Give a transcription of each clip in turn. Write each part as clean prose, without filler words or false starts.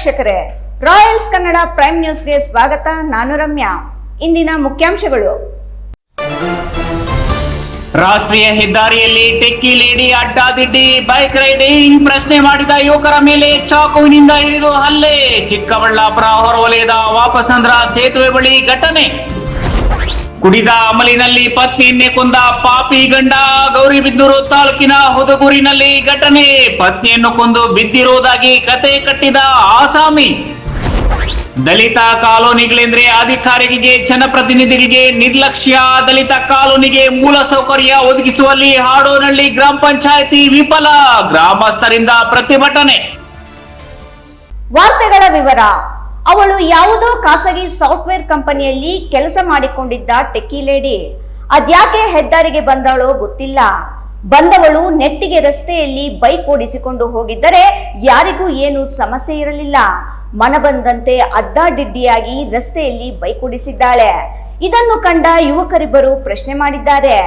ವೀಕ್ಷಕರೇ, Royals Kannada prime ನ್ಯೂಸ್ಗೆ ಸ್ವಾಗತ. ನಾನು ರಮ್ಯಾ. ಇಂದಿನ ಮುಖ್ಯಾಂಶಗಳು. ರಾಷ್ಟ್ರೀಯ ಹೆದ್ದಾರಿಯಲ್ಲಿ ಟೆಕ್ಕಿ ಲೇಡಿ ಅಡ್ಡಾದಿಡ್ಡಿ ಬೈಕ್ ರೈಡಿಂಗ್ ಪ್ರಶ್ನೆ ಮಾಡಿದ ಯುವಕರ ಮೇಲೆ ಚಾಕುವಿನಿಂದ ಇರಿದು ಹಲ್ಲೆ. ಚಿಕ್ಕಬಳ್ಳಾಪುರ ಹೊರವಲಯದ ವಾಪಸಂದ್ರ ಸೇತುವೆ ಬಳಿ ಘಟನೆ. ಕುಡಿದ ಅಮಲಿನಲ್ಲಿ ಪತ್ನಿಯನ್ನೇ ಕೊಂದ ಪಾಪಿ ಗಂಡ. ಗೌರಿಬಿದನೂರು ತಾಲೂಕಿನ ಹುದುಗೂರಿನಲ್ಲಿ ಘಟನೆ. ಪತ್ನಿಯನ್ನು ಕೊಂದು ಬಿದ್ದಿರುವುದಾಗಿ ಕತೆ ಕಟ್ಟಿದ ಆಸಾಮಿ. ದಲಿತ ಕಾಲೋನಿಗಳೆಂದ್ರೆ ಅಧಿಕಾರಿಗಳಿಗೆ ಜನಪ್ರತಿನಿಧಿಗಳಿಗೆ ನಿರ್ಲಕ್ಷ್ಯ. ದಲಿತ ಕಾಲೋನಿಗೆ ಮೂಲ ಸೌಕರ್ಯ ಒದಗಿಸುವಲ್ಲಿ ಹಾಡೋನಹಳ್ಳಿ ಗ್ರಾಮ ಪಂಚಾಯಿತಿ ವಿಫಲ. ಗ್ರಾಮಸ್ಥರಿಂದ ಪ್ರತಿಭಟನೆ. ವಾರ್ತೆಗಳ ವಿವರ. ಅವಳು ಯಾವುದೋ ಖಾಸಗಿ ಸಾಫ್ಟ್ವೇರ್ ಕಂಪನಿಯಲ್ಲಿ ಕೆಲಸ ಮಾಡಿಕೊಂಡಿದ್ದ ಟೆಕ್ಕಿ ಲೇಡಿ. ಅದ್ಯಾಕೆ ಹೆದ್ದಾರಿಗೆ ಬಂದವಳೋ ಗೊತ್ತಿಲ್ಲ. ಬಂದವಳು ನೆಟ್ಟಿಗೆ ರಸ್ತೆಯಲ್ಲಿ ಬೈಕ್ ಓಡಿಸಿಕೊಂಡು ಹೋಗಿದ್ದರೆ ಯಾರಿಗೂ ಏನು ಸಮಸ್ಯೆ ಇರಲಿಲ್ಲ. ಮನಬಂದಂತೆ ಅಡ್ಡಾದಿಡ್ಡಿಯಾಗಿ ರಸ್ತೆಯಲ್ಲಿ ಬೈಕ್ ಓಡಿಸಿದ್ದಾಳೆ. ಇದನ್ನು ಕಂಡ ಯುವಕರಿಬ್ಬರು ಪ್ರಶ್ನೆ ಮಾಡಿದ್ದಾರೆ.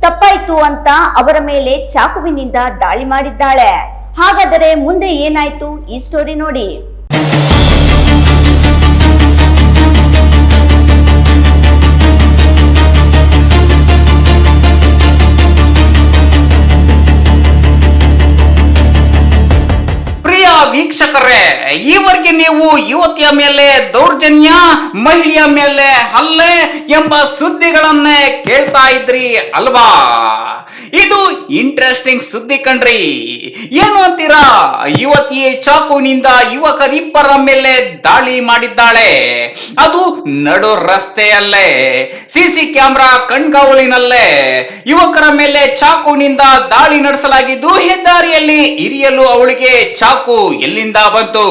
ತಪ್ಪಾಯ್ತು ಅಂತ ಅವರ ಮೇಲೆ ಚಾಕುವಿನಿಂದ ದಾಳಿ ಮಾಡಿದ್ದಾಳೆ. ಹಾಗಾದರೆ ಮುಂದೆ ಏನಾಯ್ತು ಈ ಸ್ಟೋರಿ ನೋಡಿ. ವೀಕ್ಷಕರೇ, ಈವರೆಗೆ ನೀವು ಯುವತಿಯ ಮೇಲೆ ದೌರ್ಜನ್ಯ, ಮಹಿಳೆಯ ಮೇಲೆ ಹಲ್ಲೆ ಎಂಬ ಸುದ್ದಿಗಳನ್ನೇ ಕೇಳ್ತಾ ಇದ್ರಿ ಅಲ್ವಾ? ಇದು ಇಂಟ್ರೆಸ್ಟಿಂಗ್ ಸುದ್ದಿ ಕಣ್ರಿ. ಏನು ಅಂತೀರಾ? ಯುವತಿಯ ಚಾಕುವಿನಿಂದ ಯುವಕರಿಬ್ಬರ ಮೇಲೆ ದಾಳಿ ಮಾಡಿದ್ದಾಳೆ. ಅದು ನಡು ರಸ್ತೆಯಲ್ಲೇ, ಸಿಸಿ ಕ್ಯಾಮೆರಾ ಕಣ್ಗಾವಲಿನಲ್ಲೇ ಯುವಕರ ಮೇಲೆ ಚಾಕುವಿನಿಂದ ದಾಳಿ ನಡೆಸಲಾಗಿದ್ದು, ಹೆದ್ದಾರಿಯಲ್ಲಿ ಇರಿಯಲು ಅವಳಿಗೆ ಚಾಕು ಎಲ್ಲಿಂದ ಬಂತು?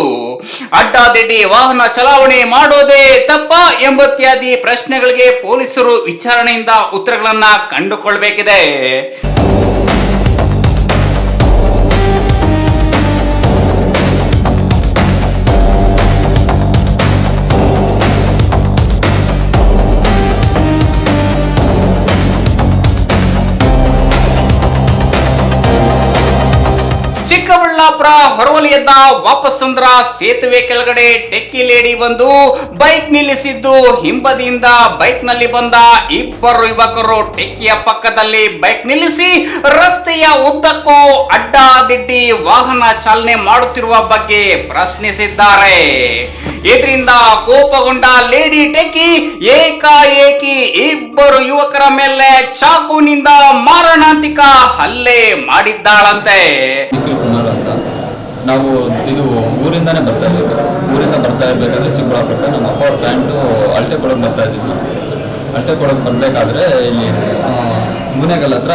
ಅಡ್ಡಾದಿಡ್ಡಿ ವಾಹನ ಚಲಾವಣೆ ಮಾಡೋದೇ ತಪ್ಪ ಎಂಬತ್ಯಾದಿ ಪ್ರಶ್ನೆಗಳಿಗೆ ಪೊಲೀಸರು ವಿಚಾರಣೆಯಿಂದ ಉತ್ತರಗಳನ್ನ ಕಂಡುಕೊಳ್ಬೇಕಿದೆ. ಚಿಕ್ಕಬಳ್ಳಾಪುರ ಹೊರವಲಯದ ವಾಪಸಂದ್ರ ಸೇತುವೆ ಕೆಳಗಡೆ ಟೆಕ್ಕಿ ಲೇಡಿ ಬಂದು ಬೈಕ್ ನಿಲ್ಲಿಸಿದ್ದು, ಹಿಂಬದಿಯಿಂದ ಬೈಕ್ ನಲ್ಲಿ ಬಂದ ಇಬ್ಬರು ಯುವಕರು ಟೆಕ್ಕಿಯ ಪಕ್ಕದಲ್ಲಿ ಬೈಕ್ ನಿಲ್ಲಿಸಿ ರಸ್ತೆಯ ಉದ್ದಕ್ಕೂ ಅಡ್ಡಾದಿಡ್ಡಿ ವಾಹನ ಚಾಲನೆ ಮಾಡುತ್ತಿರುವ ಬಗ್ಗೆ ಪ್ರಶ್ನಿಸಿದ್ದಾರೆ. ಇದರಿಂದ ಕೋಪಗೊಂಡ ಲೇಡಿ ಟೆಕ್ಕಿ ಏಕಾಏಕಿ ಇಬ್ಬರು ಯುವಕರ ಮೇಲೆ ಚಾಕುವಿನಿಂದ ಮಾರಣಾಂತಿಕ ಹಲ್ಲೆ ಮಾಡಿದ್ದಾಳಂತೆ. ಅಂತ ನಾವು ಇದು ಊರಿಂದಾನೇ ಬರ್ತಾ ಇದ್ದೀವಿ. ಊರಿಂದ ಬರ್ತಾ ಇರಬೇಕಾದ್ರೆ ಚಿಕ್ಕಬಳ್ಳಾಪುರಕ್ಕೆ ನಮ್ಮ ಅಪ್ಪ ಅವ್ರ ಪ್ಯಾಂಟು ಅಳತೆ ಕೊಡೋಕೆ ಬರ್ತಾ ಇದ್ದಿದ್ದು. ಅಳತೆ ಕೊಡೋಕೆ ಬರಬೇಕಾದ್ರೆ ಇಲ್ಲಿ ಮುನೇಗಲ್ ಹತ್ರ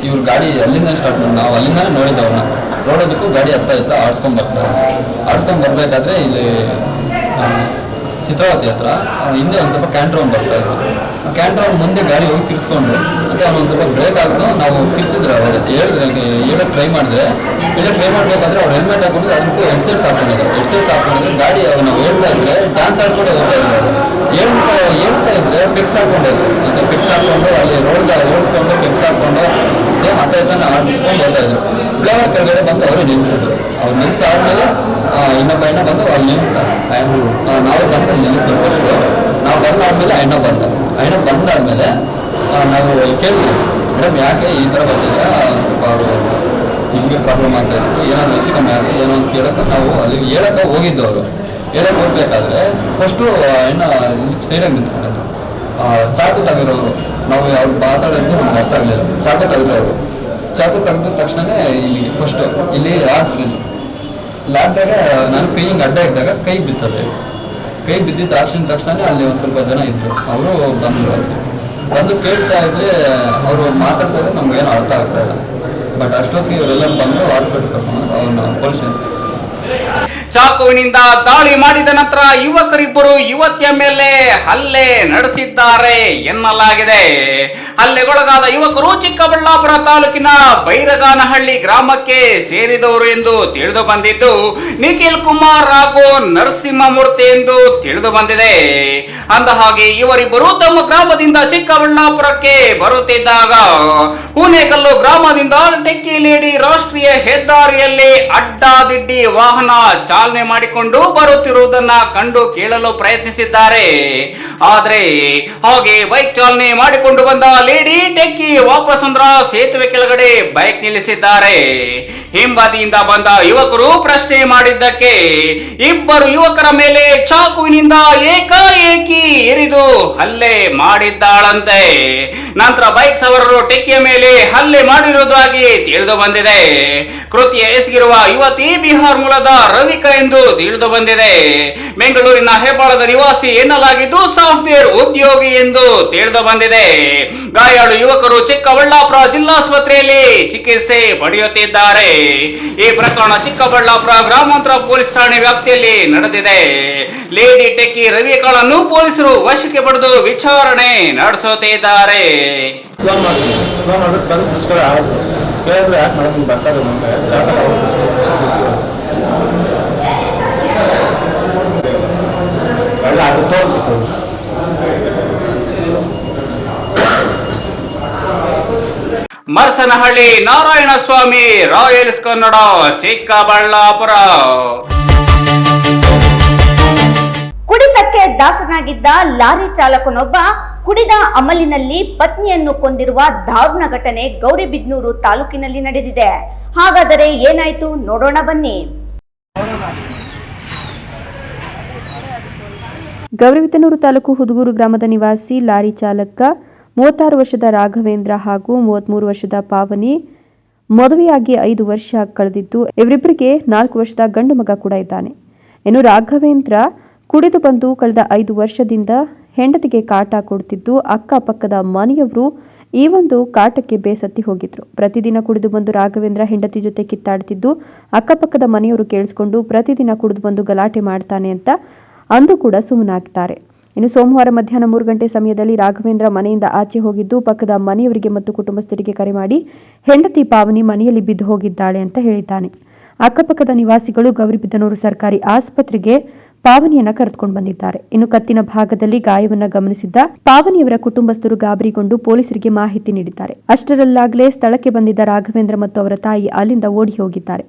ಇವ್ರ ಗಾಡಿ ಅಲ್ಲಿಂದ ಸ್ಟಾರ್ಟ್ ಮಾಡಿ ನಾವು ಅಲ್ಲಿಂದಾನೇ ನೋಡಿದ್ದು. ಅವ್ರನ್ನ ನೋಡೋದಕ್ಕೂ ಗಾಡಿ ಹತ್ತ ಆಡ್ಸ್ಕೊಂಡು ಬರಬೇಕಾದ್ರೆ ಇಲ್ಲಿ ಚಿತ್ರಾವತಿ ಹತ್ರ ಹಿಂದೆ ಒಂದು ಸ್ವಲ್ಪ ಕ್ಯಾಂಟ್ರೌಂಡ್ ಬರ್ತಾ ಇದ್ರು. ಕ್ಯಾಂಟ್ರೌಂಡ್ ಮುಂದೆ ಗಾಡಿ ಹೋಗಿ ತಿರ್ಸ್ಕೊಂಡು ಮತ್ತು ಅವನೊಂದು ಸ್ವಲ್ಪ ಬ್ರೇಕ್ ಆಗಿದ್ದು ನಾವು ತಿರ್ಚಿದ್ರೆ ಹೇಳಿದ್ರೆ ಹೇಳೋಕ್ಕೆ ಟ್ರೈ ಮಾಡಬೇಕಾದ್ರೆ ಅವ್ರು ಹೆಲ್ಮೆಟ್ ಹಾಕೊಂಡಿದ್ದು, ಅದಕ್ಕೂ ಹೆಡ್ಸೆಟ್ಸ್ ಹಾಕೊಂಡಿದ್ರು. ಗಾಡಿ ನಾವು ಹೇಳ್ತಾ ಇದ್ರೆ ಡ್ಯಾನ್ಸ್ ಆಡ್ಕೊಂಡೆ ಹೋಗ್ತಾ ಇದ್ರು. ಹೇಳ್ತಾ ಇದ್ರೆ ಪಿಕ್ಸ್ ಹಾಕೊಂಡಿದ್ರು. ಮತ್ತು ಪಿಕ್ಸ್ ಹಾಕ್ಕೊಂಡು ಅಲ್ಲಿ ರೋಡ್ಗೆ ಓಡಿಸ್ಕೊಂಡು ಪಿಕ್ಸ್ ಹಾಕ್ಕೊಂಡು ಸೇಮ್ ಅದೇ ಆಡಿಸ್ಕೊಂಡು ಹೋಗ್ತಾ ಇದ್ರು. ಫ್ಲೇವರ್ ಕೆಳಗಡೆ ಬಂದು ಅವರೇ ನಿಲ್ಲಿಸಿದ್ರು. ಅವ್ರು ನಿಲ್ಲಿಸಾದ್ಮೇಲೆ ಇನ್ನೊಬ್ಬ ಅಣ್ಣ ಬಂದು ಅಲ್ಲಿ ನಿಲ್ಲಿಸ್ತಾರೆ. ನಾವು ಬಂದು ಅಲ್ಲಿ ನಿಲ್ಲಿಸ್ತೀವಿ. ಫಸ್ಟು ನಾವು ಬಂದಾದ್ಮೇಲೆ ಅಣ್ಣ ಬಂದಾದ್ಮೇಲೆ ನಾವು ಕೇಳ್ತೀವಿ, ಮೇಡಮ್ ಯಾಕೆ ಈ ಥರ ಬರ್ತಿದ್ರೆ ಒಂದು ಸ್ವಲ್ಪ ಅವರು ಹಿಂಗೆ ಪ್ರಾಬ್ಲಮ್ ಆಗ್ತಾ ಇತ್ತು, ಏನಾದ್ರು ಹೆಚ್ಚು ಕಮ್ಮಿ ಆಗುತ್ತೆ ಏನೋ ಅಂತ ಕೇಳೋಕೆ ನಾವು ಅಲ್ಲಿಗೆ ಹೇಳೋಕೆ ಹೋಗಿದ್ದು. ಅವರು ಹೇಳೋಕೆ ಹೋಗ್ಬೇಕಾದ್ರೆ ಫಸ್ಟು ಅಣ್ಣ ಸೈಡಾಗಿ ನಿಂತ್ಕೊಂಡಿದ್ರು. ಚಾಕು ತೆಗೆರೋರು, ನಾವು ಅವ್ರು ಮಾತಾಡೋದು ನಮ್ಗೆ ಅರ್ಥ ಆಗಲಿಲ್ಲ. ಚಾಕು ತೆಗೆದ ತಕ್ಷಣ ಇಲ್ಲಿ ಲಾಡ್ದಾಗ ನಾನು ಕೈ ಹಿಂಗೆ ಅಡ್ಡ ಇದ್ದಾಗ ಕೈ ಬಿದ್ದಿದ್ದ ತಕ್ಷಣ ಅಲ್ಲಿ ಒಂದು ಸ್ವಲ್ಪ ಜನ ಇದ್ದರು. ಅವರು ಬಂದು ಕೇಳ್ತಾ ಇದ್ರೆ ಅವರು ಮಾತಾಡ್ತಾ ಇದ್ರೆ ನಮ್ಗೇನು ಅರ್ಥ ಆಗ್ತಾ ಇಲ್ಲ. ಬಟ್ ಅಷ್ಟೊತ್ತಿಗೆ ಇವರೆಲ್ಲ ಬಂದು ಹಾಸ್ಪಿಟಲ್ ಕರ್ಕೊಂಡು ಅವ್ರನ್ನ ಪೊಲೀಸ್ ಚಾಕುವಿನಿಂದ ದಾಳಿ ಮಾಡಿದ ನಂತರ ಯುವಕರಿಬ್ಬರು ಯುವತಿಯ ಮೇಲೆ ಹಲ್ಲೆ ನಡೆಸಿದ್ದಾರೆ ಎನ್ನಲಾಗಿದೆ. ಹಲ್ಲೆಗೊಳಗಾದ ಯುವಕರು ಚಿಕ್ಕಬಳ್ಳಾಪುರ ತಾಲೂಕಿನ ಬೈರಗಾನಹಳ್ಳಿ ಗ್ರಾಮಕ್ಕೆ ಸೇರಿದವರು ಎಂದು ತಿಳಿದು ಬಂದಿದ್ದು, ನಿಖಿಲ್ ಕುಮಾರ್ ಹಾಗೂ ನರಸಿಂಹಮೂರ್ತಿ ಎಂದು ತಿಳಿದು ಬಂದಿದೆ. ಅಂದಹಾಗೆ ಇವರಿಬ್ಬರು ತಮ್ಮ ಗ್ರಾಮದಿಂದ ಚಿಕ್ಕಬಳ್ಳಾಪುರಕ್ಕೆ ಬರುತ್ತಿದ್ದಾಗ ಹುನೇಕಲ್ಲು ಗ್ರಾಮದಿಂದ ಟೆಕ್ಕಿ ಲೇಡಿ ರಾಷ್ಟ್ರೀಯ ಹೆದ್ದಾರಿಯಲ್ಲಿ ಅಡ್ಡಾದಿಡ್ಡಿ ವಾಹನ ಚಾಲನೆ ಮಾಡಿಕೊಂಡು ಬರುತ್ತಿರುವುದನ್ನ ಕಂಡು ಕೇಳಲು ಪ್ರಯತ್ನಿಸಿದ್ದಾರೆ. ಆದ್ರೆ ಹಾಗೆ ಬೈಕ್ ಚಾಲನೆ ಮಾಡಿಕೊಂಡು ಬಂದ ಲೇಡಿ ಟೆಕ್ಕಿ ವಾಪಸ್ ಅಂದ್ರ ಸೇತುವೆ ಕೆಳಗಡೆ ಬೈಕ್ ನಿಲ್ಲಿಸಿದ್ದಾರೆ. ಹಿಂಬದಿಯಿಂದ ಬಂದ ಯುವಕರು ಪ್ರಶ್ನೆ ಮಾಡಿದ್ದಕ್ಕೆ ಇಬ್ಬರು ಯುವಕರ ಮೇಲೆ ಚಾಕುವಿನಿಂದ ಏಕಾಏಕಿ ಇರಿದು ಹಲ್ಲೆ ಮಾಡಿದ್ದಾಳಂತೆ. ನಂತರ ಬೈಕ್ ಸವಾರರು ಟೆಕ್ಕಿಯ ಮೇಲೆ ಹಲ್ಲೆ ಮಾಡಿರುವುದಾಗಿ ತಿಳಿದು ಬಂದಿದೆ. ಕೃತ್ಯ ಎಸಗಿರುವ ಯುವತಿ ಬಿಹಾರ್ ಮೂಲದ ರವಿಕಾ ಎಂದು ತಿಳಿದು ಬಂದಿದೆ. ಬೆಂಗಳೂರಿನ ಹೆಬ್ಬಾಳದ ನಿವಾಸಿ ಎನ್ನಲಾಗಿದ್ದು ಸಾಫ್ಟ್ವೇರ್ ಉದ್ಯೋಗಿ ಎಂದು ತಿಳಿದು ಬಂದಿದೆ. ಗಾಯಾಳು ಯುವಕರು ಚಿಕ್ಕಬಳ್ಳಾಪುರ ಜಿಲ್ಲಾಸ್ಪತ್ರೆಯಲ್ಲಿ ಚಿಕಿತ್ಸೆ ಪಡೆಯುತ್ತಿದ್ದಾರೆ. ಈ ಪ್ರಕರಣ ಚಿಕ್ಕಬಳ್ಳಾಪುರ ಗ್ರಾಮಾಂತರ ಪೊಲೀಸ್ ಠಾಣೆ ವ್ಯಾಪ್ತಿಯಲ್ಲಿ ನಡೆದಿದೆ. ಲೇಡಿ ಟೆಕ್ಕಿ ರವಿಕಾಳನ್ನು ಪೊಲೀಸರು ವಶಕ್ಕೆ ಪಡೆದು ವಿಚಾರಣೆ ನಡೆಸುತ್ತಿದ್ದಾರೆ. ಮರಸನಹಳ್ಳಿ ನಾರಾಯಣ ಸ್ವಾಮಿ, ರಾಯಲ್ಸ್ ಕನ್ನಡ, ಚಿಕ್ಕಬಳ್ಳಾಪುರ. ಕುಡಿತಕ್ಕೆ ದಾಸನಾಗಿದ್ದ ಲಾರಿ ಚಾಲಕನೊಬ್ಬ ಕುಡಿದ ಅಮಲಿನಲ್ಲಿ ಪತ್ನಿಯನ್ನು ಕೊಂದಿರುವ ದಾರುಣ ಘಟನೆ ಗೌರಿಬಿದನೂರು ತಾಲೂಕಿನಲ್ಲಿ ನಡೆದಿದೆ. ಹಾಗಾದರೆ ಏನಾಯ್ತು ನೋಡೋಣ ಬನ್ನಿ. ಗೌರಿಬಿದನೂರು ತಾಲೂಕು ಹುದುಗೂರು ಗ್ರಾಮದ ನಿವಾಸಿ ಲಾರಿ ಚಾಲಕ 36 ವರ್ಷದ ರಾಘವೇಂದ್ರ ಹಾಗೂ 33 ವರ್ಷದ ಪಾವನಿ ಮದುವೆಯಾಗಿ 5 ವರ್ಷ ಕಳೆದಿದ್ದು ಇವರಿಬ್ಬರಿಗೆ 4 ವರ್ಷದ ಗಂಡು ಮಗ ಕೂಡ ಇದ್ದಾನೆ. ಇನ್ನು ರಾಘವೇಂದ್ರ ಕುಡಿದು ಬಂದು ಕಳೆದ 5 ವರ್ಷದಿಂದ ಹೆಂಡತಿಗೆ ಕಾಟ ಕೊಡುತ್ತಿದ್ದು ಅಕ್ಕಪಕ್ಕದ ಮನೆಯವರು ಈ ಒಂದು ಕಾಟಕ್ಕೆ ಬೇಸತ್ತಿ ಹೋಗಿದ್ರು. ಪ್ರತಿದಿನ ಕುಡಿದು ಬಂದು ರಾಘವೇಂದ್ರ ಹೆಂಡತಿ ಜೊತೆ ಕಿತ್ತಾಡ್ತಿದ್ದು ಅಕ್ಕಪಕ್ಕದ ಮನೆಯವರು ಕೇಳಿಸ್ಕೊಂಡು ಪ್ರತಿದಿನ ಕುಡಿದು ಬಂದು ಗಲಾಟೆ ಮಾಡ್ತಾನೆ ಅಂತ ಅಂದು ಕೂಡ ಸುಮ್ಮನಾಗ್ತಾರೆ. ಇನ್ನು ಸೋಮವಾರ ಮಧ್ಯಾಹ್ನ 3 ಗಂಟೆ ಸಮಯದಲ್ಲಿ ರಾಘವೇಂದ್ರ ಮನೆಯಿಂದ ಆಚೆ ಹೋಗಿದ್ದು ಪಕ್ಕದ ಮನೆಯವರಿಗೆ ಮತ್ತು ಕುಟುಂಬಸ್ಥರಿಗೆ ಕರೆ ಮಾಡಿ ಹೆಂಡತಿ ಪಾವನಿ ಮನೆಯಲ್ಲಿ ಬಿದ್ದು ಹೋಗಿದ್ದಾಳೆ ಅಂತ ಹೇಳಿದ್ದಾನೆ. ಅಕ್ಕಪಕ್ಕದ ನಿವಾಸಿಗಳು ಗೌರಿಬಿದನೂರು ಸರ್ಕಾರಿ ಆಸ್ಪತ್ರೆಗೆ ಪಾವನಿಯನ್ನ ಕರೆದುಕೊಂಡು ಬಂದಿದ್ದಾರೆ. ಇನ್ನು ಕತ್ತಿನ ಭಾಗದಲ್ಲಿ ಗಾಯವನ್ನ ಗಮನಿಸಿದ್ದ ಪಾವನಿಯವರ ಕುಟುಂಬಸ್ಥರು ಗಾಬರಿಗೊಂಡು ಪೊಲೀಸರಿಗೆ ಮಾಹಿತಿ ನೀಡಿದ್ದಾರೆ. ಅಷ್ಟರಲ್ಲಾಗಲೇ ಸ್ಥಳಕ್ಕೆ ಬಂದಿದ್ದ ರಾಘವೇಂದ್ರ ಮತ್ತು ಅವರ ತಾಯಿ ಅಲ್ಲಿಂದ ಓಡಿ ಹೋಗಿದ್ದಾರೆ.